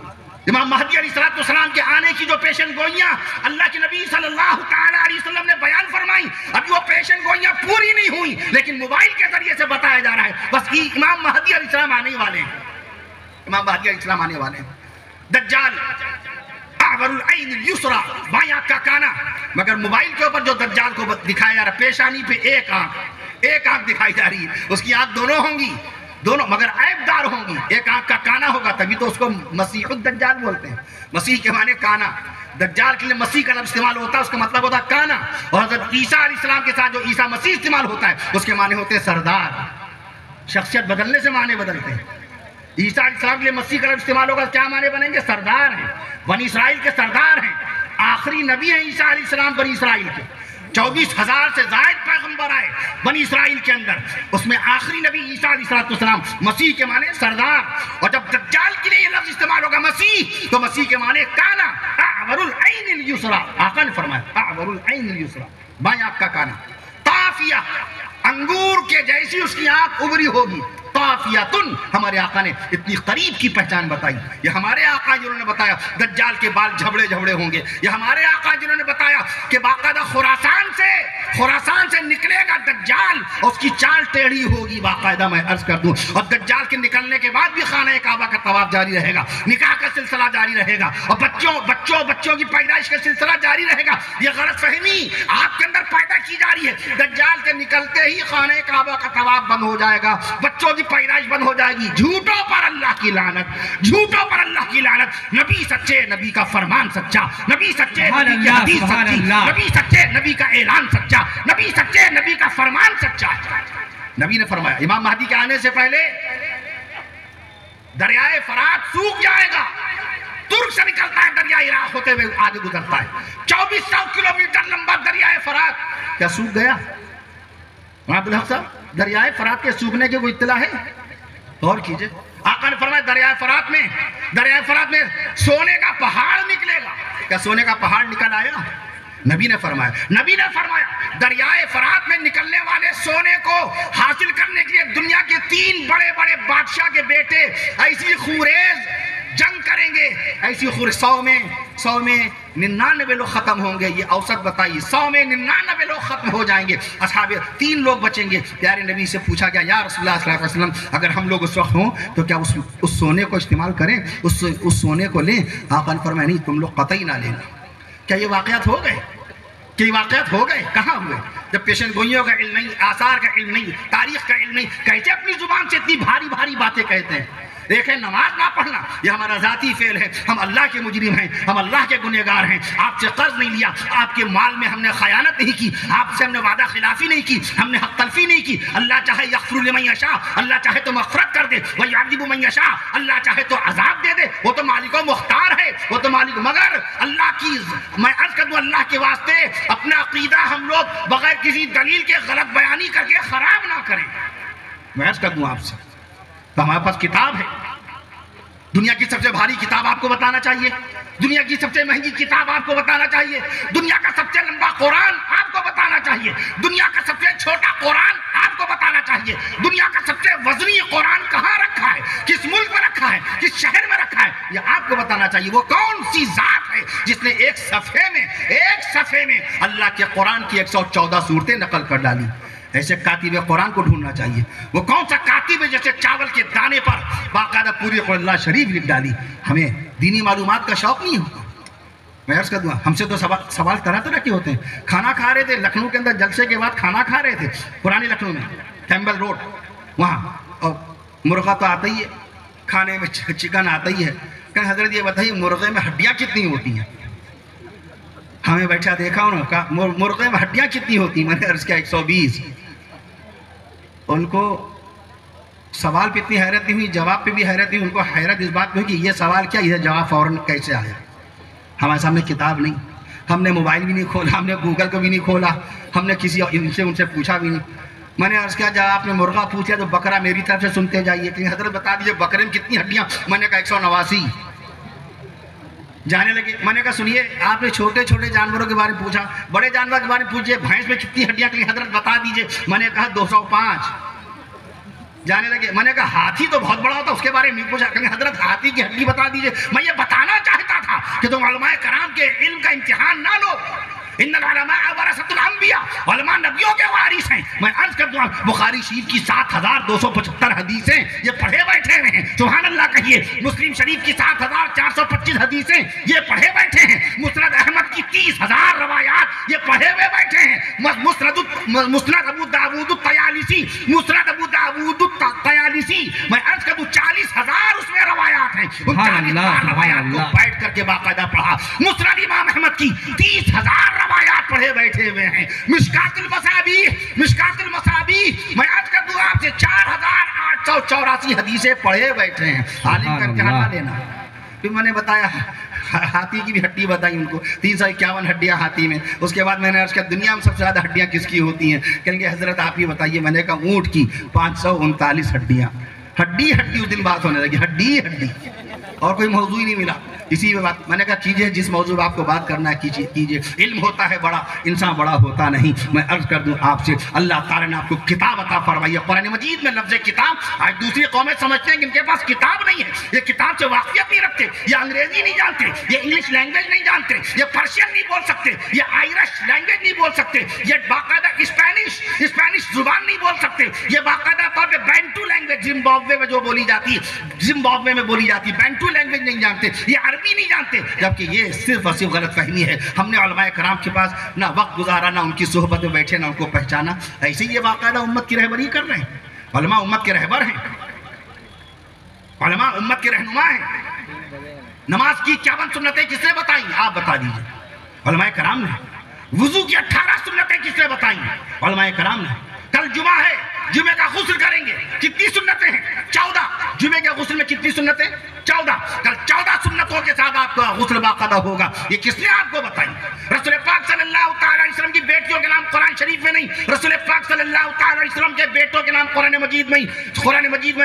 امام مہدی علیہ السلام کے آنے کی جو پیشن گوئیاں اللہ کے نبی صلی اللہ تعالیٰ علیہ وسلم نے بیان فرمائی، اب وہ پیشن گوئیاں پوری نہیں ہوئی، لیکن موبائل کے ذریعے سے بتایا جا رہا ہے بس امام مہدی علیہ السلام آنے والے ہیں، امام مہدی علیہ السلام آنے والے ہیں۔ دجال اعور العین الیسریٰ، بائیں آنکھ کا کانا، مگر موبائل کے اوپر جو دجال کو دکھایا جا رہا ہے پیشانی پہ ایک آنکھ دکھائی جا رہی ہے، اس کی آنکھ دونوں ہوں گی، دونوں مگر عیب دار ہوں گی، ایک آنکھ کا کانا ہوگا، تبھی تو اس کو مسیح الدجال بولتے ہیں۔ مسیح کے معنی کانا، دجال کے لیے مسیح کا لفظ استعمال ہوتا ہے، اس کا مطلب ہوتا ہے کانا، اور حضرت عیسیٰ علیہ السلام کے ساتھ جو عیسیٰ مسیح استعمال ہوتا ہے اس کے معنی ہوتے ہیں سردار، شخصیت بدلنے سے معنی بدلتے ہیں۔ عیسیٰ علیہ السلام کے لیے مسیح کا لفظ استعمال ہوگا، کیا معنی بنیں گے؟ سردار ہیں، بنی اسرائیل کے سردار ہیں، آخری نبی ہیں عیسیٰ علیہ السلام بنی اسرائیل کے، 24,000 سے زائد پیغمبر آئے بنی اسرائیل کے اندر، اس میں آخری نبی عیسیٰ علیہ السلام، مسیح کے معنی سردار۔ اور جب دجال کے لیے یہ لفظ استعمال ہوگا مسیح، تو مسیح کے معنی کانا، اعور العین الیسریٰ، آقا نے فرمایا اعور العین الیسریٰ، بائیں آنکھ کا کانا، طافیہ، انگور کے جیسی اس کی آنکھ ابری ہوگی، طافیتن، ہمارے آقا نے اتنی قریب کی پہچان بتائی۔ یہ ہمارے آقا جنہوں نے بتایا دجال کے بال جھبڑے جھبڑے ہوں گے، یہ ہمارے آقا جنہوں نے بتایا کہ باقاعدہ خراسان سے نکلے گا دجال اور اس کی چال ٹیڑھی ہوگی باقاعدہ، میں عرض کر دوں، اور دجال کے نکلنے کے بعد بھی خانہ کعبہ کا طواف جاری رہے گا، نکاح کا سلسلہ جاری رہے گا، اور بچوں کی پیدائش کا سلسلہ جاری رہے گا۔ یہ غلط فہمی آپ کے اندر پیدا کی جا رہی ہے، دجال کے نکلتے ہی خانہ کعبہ کا طواف بند ہو جائے گا، بچوں کی پیدائش بند ہو جائے گی۔ جھوٹوں پر اللہ کی لعنت، جھوٹوں پر اللہ کی لعنت۔ نبی سچے، نبی کا فرمان سچا، نبی سچے، نبی کی حدیث سچی، نبی سچے، نبی کا اعلان سچا، نبی سچے، نبی کا فرمان سچا۔ نبی نے فرمایا امام مہدی کے آنے سے پہلے دریائے فرات سوکھ جائے گا، ترک سے نکلتا ہے دریائے عراق ہوتے ہوئے آگے گزرتا ہے، 2400 کلومیٹر لمبا دریائے فرات، کیا سوکھ گیا؟ عبدالحق صاحب، دریائے فرات کے سوکھنے کی کوئی اطلاع ہے؟ غور کیجئے، آقا نے فرمایا دریائے فرات میں سونے کا پہاڑ نکلے گا، کیا سونے کا پہاڑ نکل آیا؟ نبی نے فرمایا دریائے فرات میں نکلنے والے سونے کو حاصل کرنے کے لیے دنیا کے 3 بڑے بڑے بادشاہ کے بیٹے ایسی خوریز جنگ کریں گے، ایسی خوریز 100 میں 99 لوگ ختم ہوں گے، یہ اوسط بتائیے، 100 میں 99 لوگ ختم ہو جائیں گے، اصحاب 3 لوگ بچیں گے۔ پیارے نبی سے پوچھا گیا یا رسول اللہ صلی اللہ علیہ وسلم اگر ہم لوگ اس وقت ہوں تو کیا اس سونے کو استعمال کریں، اس سونے کو لیں؟ آقا نے فرمایا نہیں، تم لوگ قطعی نہ لینا۔ کیا یہ واقعات ہو گئے؟ کہاں ہوئے؟ جب پیشن گوئیوں کا علم نہیں، آثار کا علم نہیں، تاریخ کا علم نہیں، کیسے اپنی زبان سے اتنی بھاری باتیں کہتے ہیں؟ دیکھیں، نماز نہ پڑھنا یہ ہمارا ذاتی فعل ہے، ہم اللہ کے مجرم ہیں، ہم اللہ کے گنہگار ہیں، آپ سے قرض نہیں لیا، آپ کے مال میں ہم نے خیانت نہیں کی، آپ سے ہم نے وعدہ خلافی نہیں کی، ہم نے حق تلفی نہیں کی۔ اللہ چاہے یغفر لمن یشاء، اللہ چاہے تو مغفرت کر دے، ویعذب من یشاء، اللہ چاہے تو عذاب دے دے، وہ تو مالک و مختار ہے، وہ تو مالک، مگر اللہ کی، میں عرض کر دوں اللہ کے واسطے اپنا عقیدہ ہم لوگ بغیر کسی دلیل کے غلط بیانی کر کے خراب نہ کریں۔ میں عرض کر دوں آپ سے، تو ہمارے پاس کتاب ہے، دنیا کی سب سے بھاری کتاب آپ کو بتانا چاہیے، دنیا کی سب سے مہنگی کتاب آپ کو بتانا چاہیے، دنیا کا سب سے لمبا قرآن آپ کو بتانا چاہیے، دنیا کا سب سے چھوٹا قرآن آپ کو بتانا چاہیے، دنیا کا سب سے وزنی قرآن کہاں رکھا ہے، کس ملک میں رکھا ہے، کس شہر میں رکھا ہے، یہ آپ کو بتانا چاہیے۔ وہ کون سی ذات ہے جس نے ایک صفحے میں اللہ کے قرآن کی 114 صورتیں نقل کر ڈالی؟ ایسے کاتب قرآن کو ڈھونڈنا چاہیے۔ وہ کون سا کاتب ہے جیسے چاول کے دانے پر باقاعدہ پوری قرآن شریف لکھ ڈالی؟ ہمیں دینی معلومات کا شوق نہیں ہوتا؟ میں عرض کر دوں ہم سے تو سوال طرح طرح کے ہوتے ہیں. کھانا کھا رہے تھے لکھنؤ کے اندر، جلسے کے بعد کھانا کھا رہے تھے پرانی لکھنؤ میں کیمبل روڈ وہاں، اور مرغا تو آتا ہی ہے کھانے میں، چکن آتا ہی ہے. کہ حضرت یہ بتائیے مرغے میں ہڈیاں کتنی ہوتی ہیں؟ ہمیں بیٹھا دیکھا انہوں نے کہا مرغے میں ہڈیاں کتنی ہوتی ہیں؟ میں نے عرض کیا 120. ان کو سوال پہ اتنی حیرت نہیں ہوئی، جواب پہ بھی حیرت نہیں. ان کو حیرت اس بات پہ ہوئی کہ یہ سوال کیا، یہ جواب فوراً کیسے آیا؟ ہمارے سامنے کتاب نہیں، ہم نے موبائل بھی نہیں کھولا، ہم نے گوگل کو بھی نہیں کھولا، ہم نے کسی ان سے پوچھا بھی نہیں. میں نے عرض کیا جب آپ نے مرغا پوچھا تو بکرا میری طرف سے سنتے جائیے کہ حضرت بتا دیجئے بکرے میں کتنی ہڈیاں؟ میں نے کہا 189. جانے لگے. میں نے کہا سنیے آپ نے چھوٹے چھوٹے جانوروں کے بارے میں پوچھا، بڑے جانور کے بارے میں پوچھئے بھینس میں کتنی ہڈیاں؟ کہ حضرت بتا دیجئے. میں نے کہا 205. جانے لگے. میں نے کہا ہاتھی تو بہت بڑا ہوتا، اس کے بارے میں نہیں پوچھا. کہ حضرت ہاتھی کی ہڈی بتا دیجئے. میں یہ بتانا چاہتا تھا کہ تم علماء کرام کے علم کا امتحان نہ لو. ان العلماء ورثۃ الانبیاء، علماء نبیوں کے وارث ہیں. میں عرض کر دوں بخاری شریف کی 7275 حدیثیں یہ پڑھے بیٹھے ہوئے ہیں. سبحان اللہ کہیے. مسلم شریف کی 7425 حدیثیں یہ پڑھے بیٹھے ہیں. مسند احمد کی 30,000 روایات یہ پڑھے ہوئے بیٹھے ہیں. مسند ابو داؤد الطیالسی، مسند ابو داؤد الطیالسی، میں عرض کر دوں 40,000 اس میں روایات ہیں. ان 40,000 روایات کو بیٹھ کر کے باقاعدہ پڑھا. مسند امام احمد کی 30,000 روایات پڑھے بیٹھے ہوئے ہیں. مشکات المصابیح میں عرض کر دوں آپ سے 4,884 حدیثیں پڑھے بیٹھے ہیں. عالم کا امتحان نہ لینا. پھر میں نے بتایا ہاتھی کی بھی ہڈی بتائی ان کو، 351 ہڈیاں ہاتھی میں. اس کے بعد میں نے عرض کیا دنیا میں سب سے زیادہ ہڈیاں کس کی ہوتی ہیں؟ کہیں گے حضرت آپ یہ بتائیے. میں نے کہا اونٹ کی 539 ہڈیاں. ہڈی اس دن بات ہونے لگی، ہڈی اور کوئی موضوع ہی نہیں ملا. اسی میں بات میں نے کہا کیجئے جس موضوع پہ آپ کو بات کرنا ہے کیجئے. علم ہوتا ہے بڑا، انسان بڑا ہوتا نہیں. میں عرض کر دوں آپ سے اللہ تعالیٰ نے آپ کو کتاب عطا فرمائی ہے. قرآن مجید میں لفظ کتاب آج دوسری قومیں سمجھتے ہیں کہ ان کے پاس کتاب نہیں ہے، یہ کتاب سے واقفیت نہیں رکھتے، یہ انگریزی نہیں جانتے، یہ انگلش لینگویج نہیں جانتے، یہ پرشین نہیں بول سکتے، یہ آئرش لینگویج نہیں بول سکتے، یہ باقاعدہ اسپینش زبان نہیں بول سکتے، یہ باقاعدہ طور پہ بینٹو لینگویج زمبابوے میں جو بولی جاتی ہے، زمبابوے میں بولی جاتی ہے، بینٹو لینگویج نہیں جانتے، یہ عربی نہیں جانتے. جبکہ یہ صرف اور صرف غلط فہمی ہے. ہم نے علماء کرام کے پاس نہ وقت گزارا، نہ ان کی صحبت میں بیٹھے، نہ ان کو پہچانا. ایسے ہی یہ باقاعدہ امت کی رہبری کر رہے ہیں. علماء امت کے رہبر ہیں، علماء امت کے رہنما ہیں. نماز کی 51 سنتیں کس نے بتائیں؟ آپ بتا دیجئے. علماء کرام نے. وضو کی 18 سنتیں کس نے بتائیں؟ علماء کرام نے. کل جمعہ ہے، جمعے کا غسل کریں گے، کتنی سنتیں ہیں؟ 14. جمعے کے غسل میں کتنی سنتیں؟ 14. کل 14 سنتوں کے ساتھ آپ کا غسل باقاعدہ ہوگا. یہ کس نے آپ کو بتائی؟ رسول پاک صلی اللہ تعالیٰ علیہ وسلم کی بیٹیوں کے نام قرآن شریف میں نہیں، رسول پاک صلی اللہ تعالیٰ علیہ وسلم کے بیٹوں کے نام قرآن مجید میں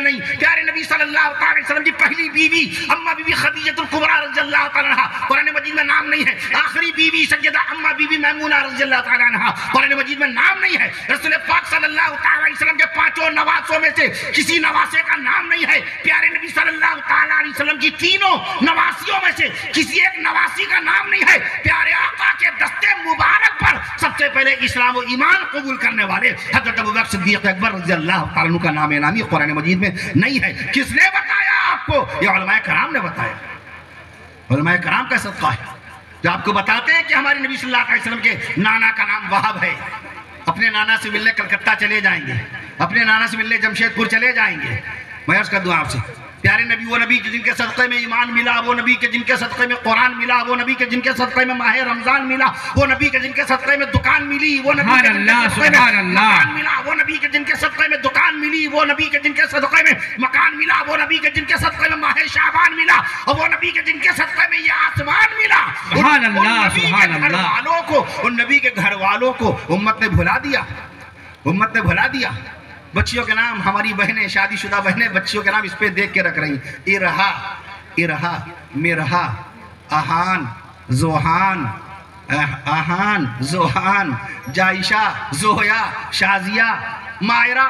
نہیں. پیارے نبی صلی اللہ تعالیٰ علیہ وسلم کی پہلی بیوی اماں بی بی خدیجہ الکبریٰ رضی اللہ تعالیٰ عنہا قرآن مجید میں نام نہیں ہے. آخری بیوی سیدہ اماں بی بی میمونہ رضی اللہ تعالیٰ عنہا قرآن مجید میں نام نہیں ہے. رسول پاک صلی اللہ تعالیٰ علیہ وسلم کے 5 نواسوں میں سے کسی نواسے کا نام نہیں ہے. پیارے نبی صلی اللہ تعالیٰ علیہ وسلم کی 3 نواسیوں میں سے کسی ایک نواسی کا نام نہیں ہے. پیارے آقا کے دستے مبارک پر سب سے پہلے اسلام و ایمان قبول کرنے والے حضرت ابوبکر صدیق اکبر رضی اللہ تعالیٰ عنہ کا نام نامی قرآن مجید میں نہیں ہے. کس نے بتایا آپ کو؟ یہ علماء کرام نے بتایا. علماء کرام کا صدقہ ہے جو آپ کو بتاتے ہیں کہ ہمارے نبی صلی اللہ علیہ وسلم کے نانا کا نام وہب ہے. اپنے نانا سے ملنے کلکتہ چلے جائیں گے، اپنے نانا سے ملنے جمشید پور چلے جائیں گے. میں عرض کر دوں آپ سے پیارے نبی، وہ نبی کے جن کے صدقے میں ایمان ملا، وہ نبی کے جن کے صدقے میں قرآن ملا، وہ نبی کے جن کے صدقے میں ماہ رمضان ملا، وہ نبی کے جن کے صدقے میں دکان ملی، وہ نبی کے جن کے صدقے میں مکان ملا، وہ نبی کے جن کے صدقے میں دکان ملی، وہ نبی کے جن کے صدقے میں مکان ملا، وہ نبی کے جن کے صدقے میں ماہ شعبان ملا، اور وہ نبی کے جن کے صدقے میں یہ آسمان ملا. سبحان اللہ سبحان اللہ. ان نبی کے گھر والوں کو امت نے بھلا دیا، امت نے بھلا دیا. بچیوں کے نام ہماری بہنیں، شادی شدہ بہنیں بچیوں کے نام اس پہ دیکھ کے رکھ رہی ہیں. ارہا، مرہا، اہان، زوہان، جائشہ، زویا، شازیہ، مائرہ.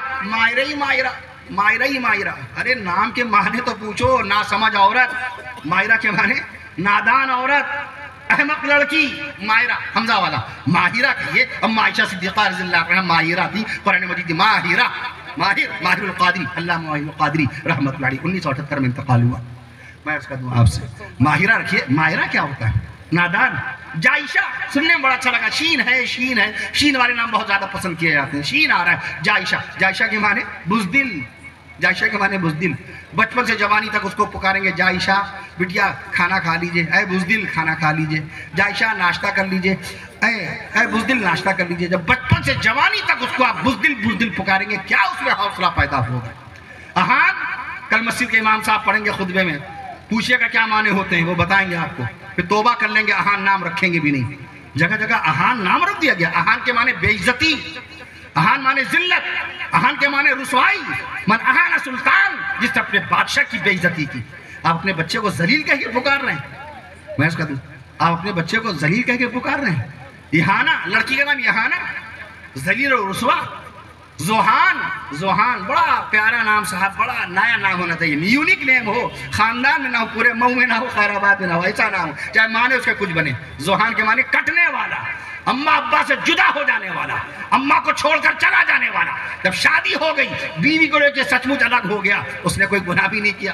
ارے نام کے معنی تو پوچھو. نا سمجھ عورت، مائرہ کے معنی نادان عورت، احمق لڑکی. مائرہ حمزہ والا. ماہرہ کہیے. اما عائشہ صدیقہ رضی اللہ عنہا ماہرہ تھی. قرآن مجید ماہر القادری، اللہ ماہر القادری رحمت اللہ علیہ 1978 میں انتقال ہوا. میں اس کا دوں آپ سے ماہرہ رکھیے. ماہرہ کیا ہوتا ہے؟ نادان. جائشہ سننے میں بڑا اچھا لگا. شین ہے، شین ہے، شین والے نام بہت زیادہ پسند کیے جاتے ہیں. شین آ رہا ہے جائشہ. جائشہ کے معنی بزدل. جائشہ کے معنی بزدل. بچپن سے جوانی تک اس کو پکاریں گے جائشہ بٹیا کھانا کھا لیجئے، اے بزدل کھانا کھا لیجئے، جائشہ ناشتہ کر لیجئے، اے بزدل ناشتہ کر لیجئے. جب بچپن سے جوانی تک اس کو آپ بزدل بزدل پکاریں گے کیا اس میں حوصلہ پیدا ہوگا. اہان کل مسجد کے امام صاحب پڑھیں گے خطبے میں، پوچھئے گا کیا معنی ہوتے ہیں، وہ بتائیں گے آپ کو. پھر توبہ کر لیں گے، اہان نام رکھیں گے بھی نہیں. جگہ جگہ اہان نام رکھ دیا گیا. اہان کے معنی بے عزتی، اہان معنی ذلت، اہان کے معنی رسوائی. من اہان سلطان، جس نے اپنے بادشاہ کی بے عزتی کی. آپ اپنے بچے کو ذلیل کہہ کے پکار رہے ہیں. میں اس کا دوں آپ اپنے بچے کو ذلیل کہہ کے پکار رہے ہیں. اہانہ، لڑکی کا نام اہانہ، ذلیل و رسوا. زوہان، زوہان بڑا پیارا نام صاحب، بڑا نیا نام ہونا چاہیے، یونیک نیم ہو، خاندان میں نہ ہو، پورے مئو میں نہ ہو، خیر آباد میں نہ ہو، ایسا نام ہو چاہے معنی اس کے کچھ بنے. زوہان کے معنی کٹنے والا، اماں ابا سے جدا ہو جانے والا، اماں کو چھوڑ کر چلا جانے والا. جب شادی ہو گئی، بیوی کو لے کے سچ مچ الگ ہو گیا. اس نے کوئی گناہ بھی نہیں کیا،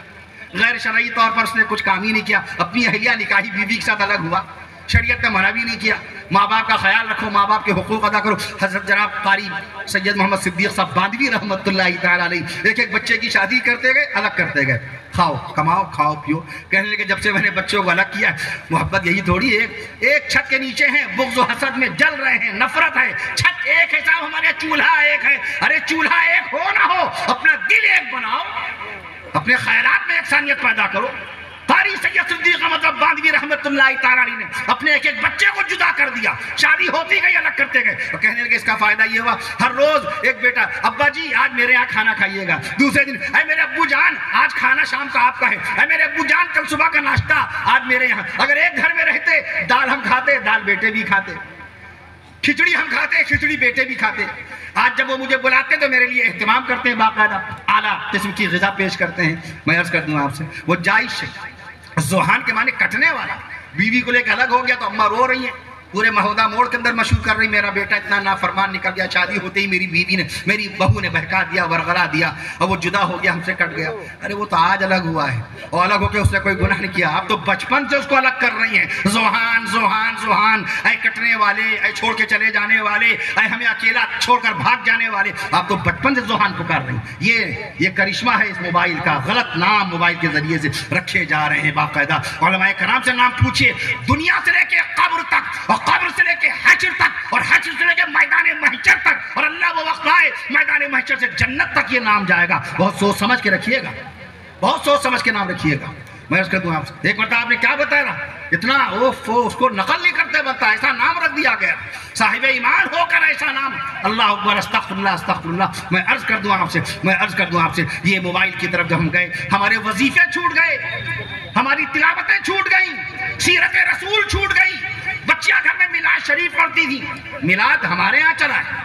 غیر شرعی طور پر اس نے کچھ کام ہی نہیں کیا. اپنی اہلیہ نکاحی بیوی کے ساتھ الگ ہوا، شریعت نے منع بھی نہیں کیا. ماں باپ کا خیال رکھو، ماں باپ کے حقوق ادا کرو. حضرت جناب قاری سید محمد صدیق صاحب باندوی رحمۃ اللہ تعالیٰ علیہ ایک ایک بچے کی شادی کرتے گئے، الگ کرتے گئے. کھاؤ کماؤ کھاؤ پیو. کہنے لگے جب سے میں نے بچوں کو الگ کیا، محبت یہی تھوڑی ہے ایک چھت کے نیچے ہیں، بغض و حسد میں جل رہے ہیں، نفرت ہے. چھت ایک ہے صاحب، ہمارے چولہا ایک ہے. ارے چولہا ایک ہو نہ ہو، اپنا دل ایک بناؤ، اپنے خیرات میں یکسانیت پیدا کرو. قاری سید صدیق احمد باندوی رحمت اللہ تعالیٰ علیہ نے اپنے ایک ایک بچے کو جدا کر دیا. شادی ہوتی گئی، الگ کرتے گئے. اور کہنے لگے اس کا فائدہ یہ ہوا، ہر روز ایک بیٹا، ابا جی آج میرے یہاں کھانا کھائیے گا. دوسرے دن اے میرے ابو جان آج کھانا شام کا آپ کا ہے. اے میرے ابو جان کل صبح کا ناشتہ آج میرے یہاں. اگر ایک گھر میں رہتے، دال ہم کھاتے، دال بیٹے بھی کھاتے، کھچڑی ہم کھاتے، کھچڑی بیٹے بھی کھاتے. آج جب وہ مجھے بلاتے تو میرے لیے اہتمام کرتے ہیں، باقاعدہ اعلیٰ قسم کی غذا پیش کرتے ہیں. میں عرض کر دوں آپ سے، وہ جائش. زوہان کے معنی کٹنے والا. بیوی کو لے کے الگ ہو گیا تو اماں رو رہی ہیں، پورے مہودا موڑ کے اندر مشہور کر رہی، میرا بیٹا اتنا نافرمان نکل گیا. شادی ہوتے ہی میری بیوی نے، میری بہو نے بہکا دیا، ورغلا دیا، اور وہ جدا ہو گیا، ہم سے کٹ گیا. ارے وہ تو آج الگ ہوا ہے، اور الگ ہو کے اس نے کوئی گناہ نہیں کیا. آپ تو بچپن سے اس کو الگ کر رہی ہیں. زوہان زوہان زوہان، اے کٹنے والے، اے چھوڑ کے چلے جانے والے، اے ہمیں اکیلا چھوڑ کر بھاگ جانے والے. آپ تو بچپن سے زوہان پکار رہی ہیں. یہ کرشمہ ہے اس موبائل کا. غلط نام موبائل کے ذریعے سے رکھے جا رہے ہیں. باقاعدہ علماء کرام سے نام پوچھئے، دنیا سے لے کے قبر تک، اور قبر سے لے کے حشر تک، اور حشر سے لے کے میدان محشر تک، اور اللہ وہ وقت آئے میدان محشر سے جنت تک یہ نام جائے گا. بہت سوچ سمجھ کے رکھیے گا، بہت سوچ سمجھ کے نام رکھیے گا. میں اس کہتا ہوں آپ سے، ایک مرتبہ آپ نے کیا بتایا، اتنا اس کو نقل نہیں کرتے بنتا، ایسا نام رکھ دیا گیا. صاحب ایمان ہو کر ایسا نام، اللہ اکبر، استغفر اللہ استغفر اللہ. میں عرض کر دوں آپ سے، یہ موبائل کی طرف جب ہم گئے، ہمارے وظیفے چھوٹ گئے، ہماری تلاوتیں چھوٹ گئیں، سیرت رسول چھوٹ گئی. بچیاں گھر میں میلاد شریف پڑھتی تھی. میلاد ہمارے ہاں چلا ہے،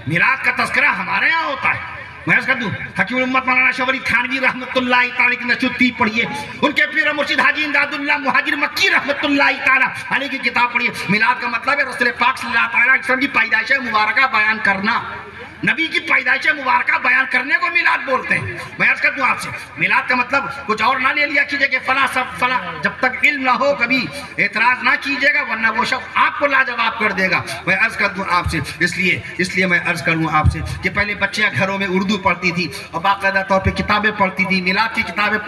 میلاد کا تذکرہ ہمارے ہاں ہوتا ہے. میں عرض کر دوں، حکیم الامت مولانا شاہ ولی تھانوی رحمۃ اللہ تعالیٰ کی نشر پڑھیے، ان کے پیر مرشد حاجی امداد اللہ مہاجر مکی رحمۃ اللہ تعالیٰ علیہ کی کتاب پڑھیے. میلاد کا مطلب ہے رسول پاک صلی اللہ تعالیٰ علیہ وسلم کی پیدائش مبارکہ بیان کرنا. نبی کی پیدائش مبارکہ بیان کرنے کو میلاد بولتے ہیں. میں عرض کر دوں آپ سے، میلاد کا مطلب کچھ اور نہ لے لیا کیجئے کہ فلاں سب فلاں. جب تک علم نہ ہو کبھی اعتراض نہ کیجئے گا، ورنہ وہ شخص آپ کو لاجواب کر دے گا. میں عرض کر دوں آپ سے، اس لیے میں عرض کروں آپ سے کہ پہلے بچیاں گھروں میں اردو پڑھتی تھی، اور باقاعدہ طور پہ کتابیں پڑھتی تھی. میلاد کی کتابیں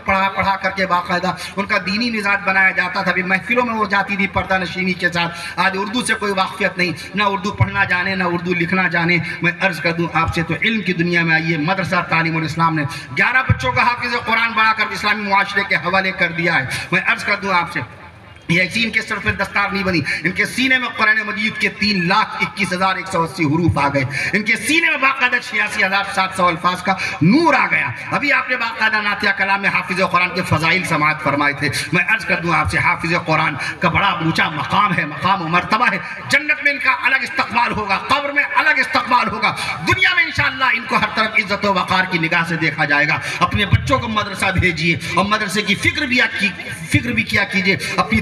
پڑھا کر کے باقاعدہ ان کا دینی مزاج بنایا جاتا تھا. ابھی محفلوں میں وہ جاتی تھی پردہ نشینی کے ساتھ. آج اردو سے کوئی واقفیت نہیں، نہ اردو پڑھنا جانے، نہ اردو لکھنا جانے. میں عرض کر دوں آپ سے، تو علم کی دنیا میں آئیے. مدرسہ تعلیم الاسلام نے 11 بچوں کا حافظ قرآن بنا کر اسلامی معاشرے کے حوالے کر دیا ہے. میں عرض کر دوں آپ سے، یہ ایسی ان کے سر پہ دستار نہیں بنی، ان کے سینے میں قرآن مجید کے 3,21,180 حروف آ گئے. ان کے سینے میں باقاعدہ 86,700 الفاظ کا نور آ گیا. ابھی آپ نے باقاعدہ نعتیہ کلام میں حافظ قرآن کے فضائل سماعت فرمائے تھے. میں عرض کر دوں آپ سے، حافظ قرآن کا بڑا اونچا مقام ہے، مقام و مرتبہ ہے. جنت میں ان کا الگ استقبال ہوگا، قبر میں الگ استقبال ہوگا. دنیا میں انشاءاللہ ان کو ہر طرف عزت و وقار کی نگاہ سے دیکھا جائے گا. اپنے بچوں کو مدرسہ بھیجیے، اور مدرسے کی فکر بھی کیا کیجیے. اپنی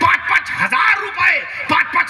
5-5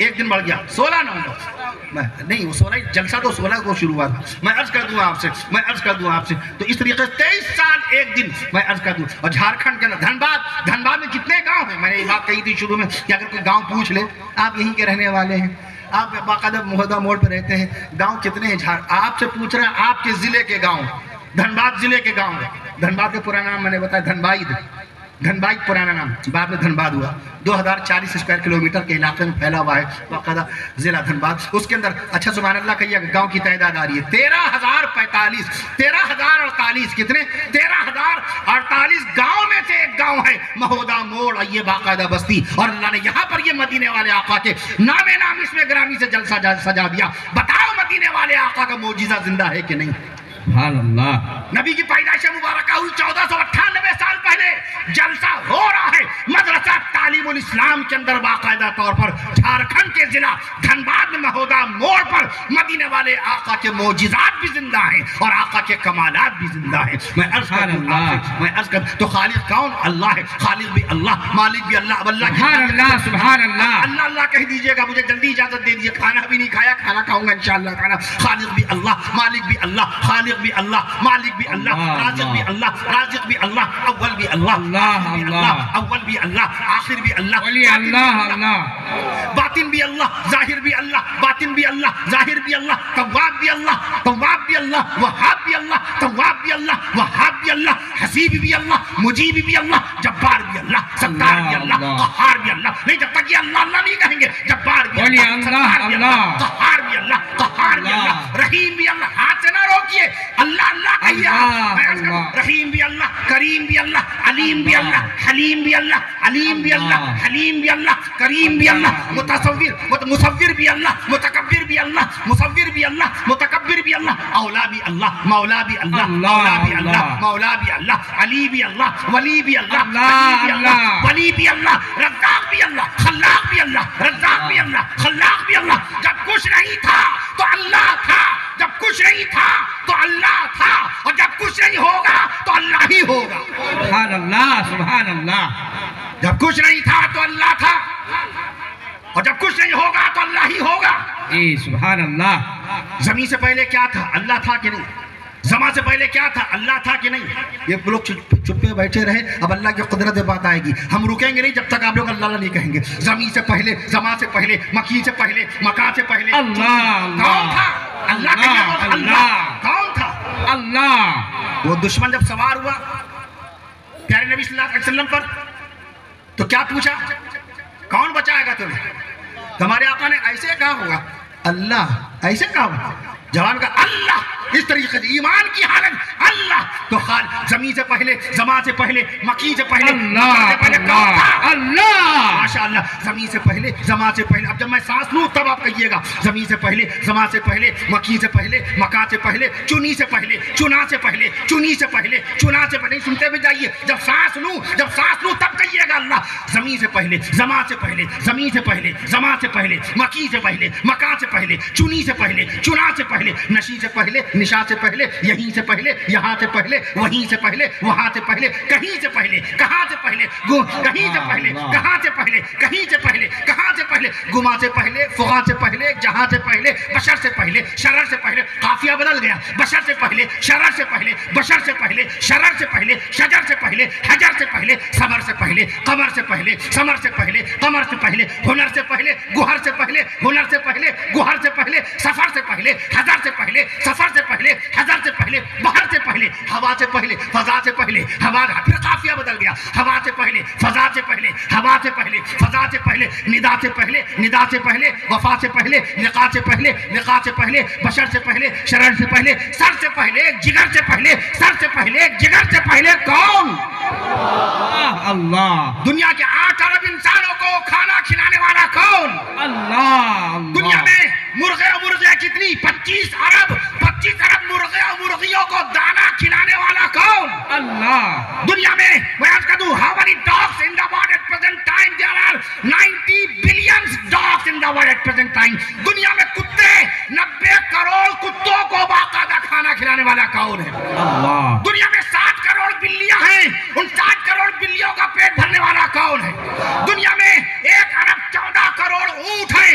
ایک دن بڑھ گیا 16 نومبر نہیں وہ 16 جلسہ تو 16 کو شروع ہوا تھا. میں عرض کر دوں آپ سے تو اس طریقے سے 23 سال ایک دن میں عرض کر دوں. اور جھارکھنڈ کے اندر دھنباد میں کتنے گاؤں ہیں؟ میں نے یہ بات کہی تھی شروع میں کہ اگر کوئی گاؤں پوچھ لے آپ یہیں کے رہنے والے ہیں, آپ باقاعدہ مہودہ موڑ پہ رہتے ہیں, گاؤں کتنے ہیں؟ آپ سے پوچھ رہے ہیں آپ کے ضلع کے گاؤں, دھنباد ضلع کے گاؤں. دھنباد کا پرانا نام میں نے بتایا دھنبائی پرانا نام, بعد میں دھنباد ہوا. 2040 اسکوائر کلومیٹر کے علاقے میں پھیلا ہوا ہے باقاعدہ ضلع دھنباد. اس کے اندر اچھا سبحان اللہ کہیے گاؤں کی تعداد آ رہی ہے 13,048. کتنے؟ 13,048 گاؤں میں سے ایک گاؤں ہے مہودہ موڑ, یہ باقاعدہ بستی. اور اللہ نے یہاں پر یہ مدینے والے آقا کے نام اس میں گرامی سے جلسہ سجا دیا. بتاؤ مدینے والے آقا کا معجزہ زندہ ہے کہ نہیں؟ سبحان اللہ. نبی کی پیدائش مبارکہ ہوئی 1498 سال پہلے. جلسہ ہو رہا ہے مدرسہ تعلیم الاسلام کے اندر باقاعدہ طور پر جھارکھنڈ کے ضلع دھنباد میں مہودہ موڑ پر مدینے والے آقا کے معجزات بھی زندہ ہیں اور آقا کے کمالات بھی زندہ ہیں. میں عرض کر تو خالق کون؟ اللہ ہے. خالق بھی اللہ, مالک بھی اللہ. اب سبحان اللہ. اللہ کہہ دیجئے گا. مجھے جلدی اجازت دے دیجئے, کھانا بھی نہیں کھایا, کھانا کھاؤں گا انشاءاللہ تعالی. خالق بھی اللہ, مالک بھی اللہ, خالق بھی اللہ, مالک بھی اللہ, رازق بھی اللہ, رازق بھی اللہ, اول بھی اللہ, اول بھی اللہ, آخر بھی اللہ, ولی اللہ, باطن بھی اللہ, ظاہر بھی اللہ, باطن بھی اللہ, ظاہر بھی اللہ, تواب بھی اللہ, تواب بھی اللہ, وہاب بھی اللہ, تواب بھی اللہ, وہاب بھی اللہ, حسیب بھی اللہ, مجیب بھی اللہ, جبار بھی اللہ, ستار بھی اللہ, قہار بھی اللہ. نہیں جب تک یہ اللہ اللہ نہیں کہیں گے, جبار بھی اللہ, ستار بھی اللہ, قہار بھی اللہ, قہار بھی اللہ, رحیم بھی اللہ. ہاتھ سے نہ روکیے, اللہ اللہ کہیے. رحیم بھی اللہ, کریم بھی اللہ, علیم بھی اللہ, حلیم بھی اللہ, علیم بھی اللہ, حلیم بھی اللہ, کریم بھی اللہ, مصور بھی اللہ, متکبر بھی اللہ, مصور بھی اللہ, متکبر بھی اللہ, اولا بھی اللہ, مولا بھی اللہ, مولا بھی اللہ, مولا بھی اللہ, علی بھی اللہ, ولی بھی اللہ, ولی بھی اللہ, رزاق بھی اللہ, خلاق بھی اللہ, رزاق بھی اللہ, خلاق بھی اللہ. جب کچھ نہیں تھا تو اللہ تھا, جب کچھ نہیں تھا تو اللہ تھا, اور جب کچھ نہیں ہوگا تو اللہ ہی ہوگا. سبحان اللہ, سبحان اللہ. جب کچھ نہیں تھا تو اللہ تھا, اور جب کچھ نہیں ہوگا تو اللہ ہی ہوگا. سبحان اللہ. زمین سے پہلے کیا تھا؟ اللہ تھا کہ نہیں؟ زمان سے پہلے کیا تھا؟ اللہ تھا کہ نہیں؟ یہ لوگ چپے بیٹھے رہے, اب اللہ کی قدرت بات آئے گی. ہم رکیں گے نہیں جب تک آپ لوگ اللہ اللہ نہیں کہیں گے. زمین سے پہلے, زمان سے پہلے, مکی سے پہلے, مکان سے پہلے اللہ, کون تھا؟ اللہ کہیے. اللہ کون تھا؟ اللہ. وہ دشمن جب سوار ہوا پیارے نبی صلی اللہ علیہ وسلم پر تو کیا پوچھا؟ کون بچائے گا تمہیں؟ تمہارے آقا نے ایسے کہا ہوگا اللہ, ایسے کہا ہوگا. جوان کا اللہ, اس طریقے سے ایمان کی حالت اللہ. تو زمین سے پہلے, زمان سے پہلے, مکی سے پہلے, اللہ, ماشاءاللہ, زمین سے پہلے, زمان سے پہلے. اب جب میں سانس لوں تب آپ کہیے گا زمین سے پہلے, زمان سے پہلے, مکی سے پہلے, مکان سے پہلے, چنی سے پہلے, چنا سے پہلے, چنی سے پہلے, چنا سے پہلے. سنتے بھی جائیے, جب سانس لوں تب کہیے گا اللہ. زمین سے پہلے, زمان سے پہلے, زمین سے پہلے, زمان سے پہلے, مکی سے پہلے, مکان سے پہلے, چنی سے پہلے, چنا سے پہلے, نشی سے پہلے, نشا سے پہلے, یہیں سے پہلے, یہاں سے پہلے, وہیں سے پہلے, وہاں سے پہلے, کہیں سے پہلے, کہاں سے پہلے, کہیں سے پہلے, کہاں سے پہلے, کہیں سے پہلے, کہاں سے پہلے, گما سے پہلے, فغا سے پہلے, جہاں سے پہلے, بشر سے پہلے, شرر سے پہلے. قافیہ بدل گیا. بشر سے پہلے, شرر سے پہلے, بشر سے پہلے, شرر سے پہلے, شجر سے پہلے, حجر سے پہلے, صبر سے پہلے, قمر سے پہلے, سمر سے پہلے, قمر سے پہلے, ہنر سے پہلے, گوہر سے پہلے, ہنر سے پہلے, گوہر سے پہلے, سفر سے پہلے, حضر سے پہلے, سفر سے پہلے, حضر سے پہلے, بحر سے پہلے, ہوا سے پہلے, فضا سے پہلے, ہوا. پھر قافیہ بدل گیا. ہوا سے پہلے, فضا سے پہلے, ہوا سے پہلے, فضا سے پہلے, ندا سے پہلے, ندا سے پہلے, وفا سے پہلے, لقاء سے پہلے, لقاء سے پہلے, بشر سے پہلے, شرر سے پہلے, سر سے پہلے, جگر سے پہلے, سر سے پہلے, جگر سے پہلے. کون؟ اللہ. دنیا کے 8 ارب انسانوں کو کھانا کھلانے والا کون؟ اللہ. دنیا میں مرغے اور مرغیاں کتنی؟ 25 ارب مرغے اور مرغیوں کو دانا کھلانے والا کون؟ اللہ. دنیا میں میں آپ کا دوں, how many dogs in the world at present time? There are 90 billion dogs in the world at present time. دنیا میں کتے, 90 کروڑ کتوں کو باقاعدہ کھانا کھلانے والا کون ہے؟ اللہ. دنیا میں 60 کروڑ بلیاں ہیں, ان 60 کروڑ بلیوں کا پیٹ بھرنے والا کون ہے؟ دنیا میں 1 ارب 14 کروڑ اونٹ ہیں,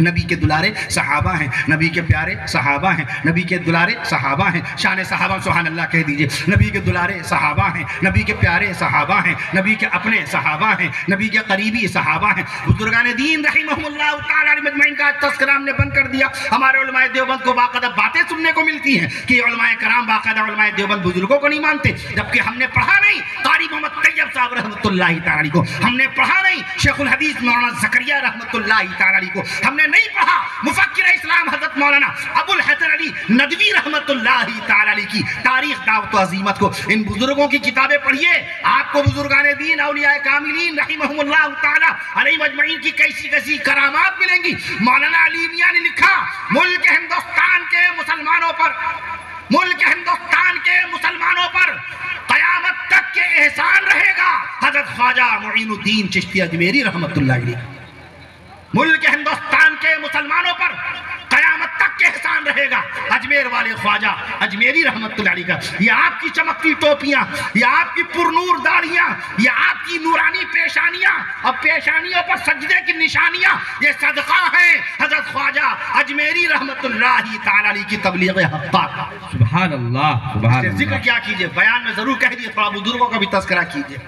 نبی کے دلارے صحابہ ہیں، نبی کے پیارے صحابہ ہیں، نبی کے دلارے صحابہ ہیں، شان صحابہ سبحان اللہ کہہ دیجئے، نبی کے دلارے صحابہ ہیں، نبی کے پیارے صحابہ ہیں، نبی کے اپنے صحابہ ہیں، نبی کے قریبی صحابہ ہیں۔ بزرگان دین رحمہم اللہ تعالی علیہ مجمعین کا تذکرہ ہم نے بند کر دیا۔ ہمارے علماء دیوبند کو باقاعدہ باتیں سننے کو ملتی ہیں کہ علماء کرام باقاعدہ علماء دیوبند بزرگوں کو نہیں مانتے، جبکہ ہم نے پڑھا نہیں قاری محمد طیب صاحب رحمۃ اللہ تعالی علیہ کو، ہم نے پڑھا نہیں شیخ الحدیث مولانا زکریا رحمۃ اللہ تعالی علیہ کو، ہم نے نہیں پڑھا مفکر اسلام حضرت مولانا ابو الحسن علی ندوی رحمۃ اللہ تعالی علیہ کی تاریخ دعوت و عظیمت کو۔ ان بزرگوں کی کتابیں پڑھیے، آپ کو بزرگان دین اولیاء کاملین رحمہم اللہ تعالی علیہ مجمعین کی کیسی کیسی کرامات ملیں گی۔ مولانا علی میاں نے لکھا ملک ہندوستان کے مسلمانوں پر، ملک ہندوستان کے مسلمانوں پر قیامت تک کے احسان رہے گا حضرت خواجہ معین الدین چشتی اجمیری رحمۃ اللہ علیہ۔ ملک ہندوستان کے مسلمانوں پر قیامت تک کے احسان رہے گا اجمیر والے خواجہ اجمیری رحمت اللہ علیہ کا۔ یہ آپ کی چمکتی ٹوپیاں، یہ آپ کی پرنور داڑیاں، یہ آپ کی نورانی پیشانیاں اور پیشانیوں پر سجدے کی نشانیاں، یہ صدقہ ہیں حضرت خواجہ اجمیری رحمت اللہ تعالی علیہ کی تبلیغ حق کا۔ سبحان اللہ سبحان اللہ۔ ذکر کیا کیجئے، بیان میں ضرور کہہ دیئے، تھوڑا بزرگوں کا بھی تذکرہ کیجئے،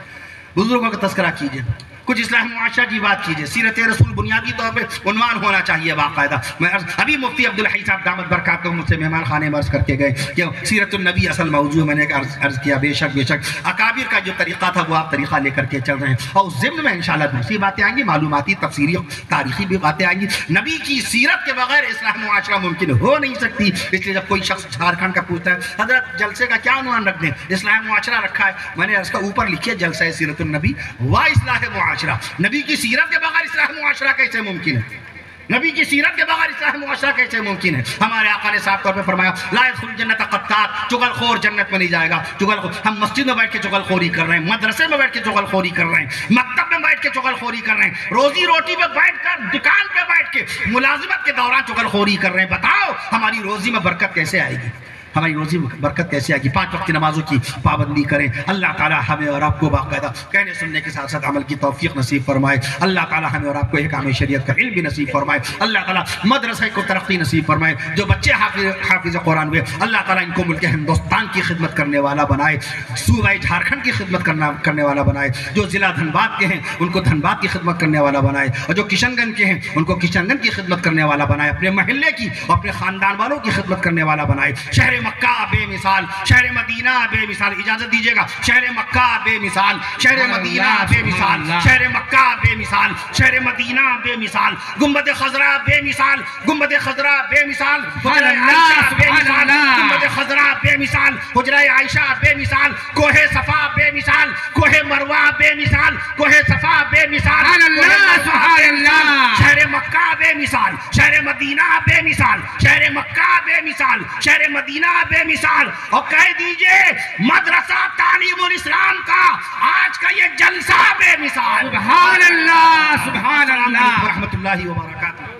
بزرگوں کا تذکرہ کیجئے، کچھ اصلاح معاشرہ کی بات کیجئے۔ سیرت رسول بنیادی طور پہ عنوان ہونا چاہیے باقاعدہ۔ میں ابھی مفتی عبدالحی صاحب دامت برکاتہم مجھ سے مہمان خانے میں عرض کر کے گئے کہ سیرت النبی اصل موضوع میں نے عرض کیا، بے شک اکابر کا جو طریقہ تھا وہ آپ طریقہ لے کر کے چل رہے ہیں، اور اس ضمن میں انشاءاللہ دوسری باتیں آئیں گی، معلوماتی تفسیری تاریخی بھی باتیں آئیں گی۔ نبی کی سیرت کے بغیر اصلاح معاشرہ ممکن ہو نہیں سکتی، اس لیے جب کوئی شخص جھارکھنڈ کا پوچھتا ہے حضرت جلسے کا کیا عنوان رکھ دیں، اصلاح معاشرہ رکھا ہے، میں نے اس کا اوپر لکھیا جلسہ سیرت النبی و اصلاح معاشرہ۔ نبی کی سیرت کے بغیر اصلاح معاشرہ کیسے ممکن ہے؟ نبی کی سیرت کے بغیر اصلاح معاشرہ کیسے ممکن ہے؟ ہمارے آقا نے صاف طور پہ فرمایا لا يدخل الجنت قطات، چغل خور جنت میں نہیں جائے گا۔ چغل خور، ہم مسجد میں بیٹھ کے چغل خوری کر رہے ہیں، مدرسے میں بیٹھ کے چغل خوری کر رہے ہیں، مکتب میں بیٹھ کے چغل خوری کر رہے ہیں، روزی روٹی پہ بیٹھ کر، دکان پہ بیٹھ کے، ملازمت کے دوران چغل خوری کر رہے ہیں۔ بتاؤ ہماری روزی میں برکت کیسے آئے گی؟ ہماری روزی میں برکت کیسے آئے گی؟ 5 وقت کی نمازوں کی پابندی کریں۔ اللہ تعالی ہمیں اور آپ کو باقاعدہ کہنے سننے کے ساتھ ساتھ عمل کی توفیق نصیب فرمائے۔ اللہ تعالی ہمیں اور آپ کو احکام شریعت کا علم بھی نصیب فرمائے۔ اللہ تعالی مدرسے کو ترقی نصیب فرمائے۔ جو بچے حافظ قرآن ہوئے اللہ تعالی ان کو ملک ہندوستان کی خدمت کرنے والا بنائے، صوبہ جھارکھنڈ کی خدمت کرنے والا بنائے۔ جو ضلع دھنباد کے ہیں ان کو دھنباد کی خدمت کرنے والا بنائے، اور جو کشن گنج کے ہیں ان کو کشن گنج کی خدمت کرنے والا بنائے، اپنے محلے کی اور اپنے خاندان والوں کی خدمت کرنے والا بنائے۔ شہر مکہ بے مثال، شہر مدینہ بے مثال، اجازت دیجیے گا، شہر مکہ بے مثال، شہر مدینہ بے مثال، شہر مکہ بے مثال، شہر مدینہ بے مثال، گنبد خضرا بے مثال، گنبد خضرا بے مثال، حجرہ عائشہ بے مثال، گنبد خضرا بے مثال، حجرہ عائشہ بے مثال، کوہ صفا بے مثال، کوہ مروہ بے مثال، کوہ صفا بے مثال، شہر مکہ بے مثال، شہر مدینہ بے مثال، شہر مکہ بے مثال، شہر مدینہ بے مثال، اور کہہ دیجئے مدرسہ تعلیم الاسلام کا آج کا یہ جلسہ بے مثال۔ سبحان اللہ سبحان اللہ ورحمۃ اللہ وبرکاتہ۔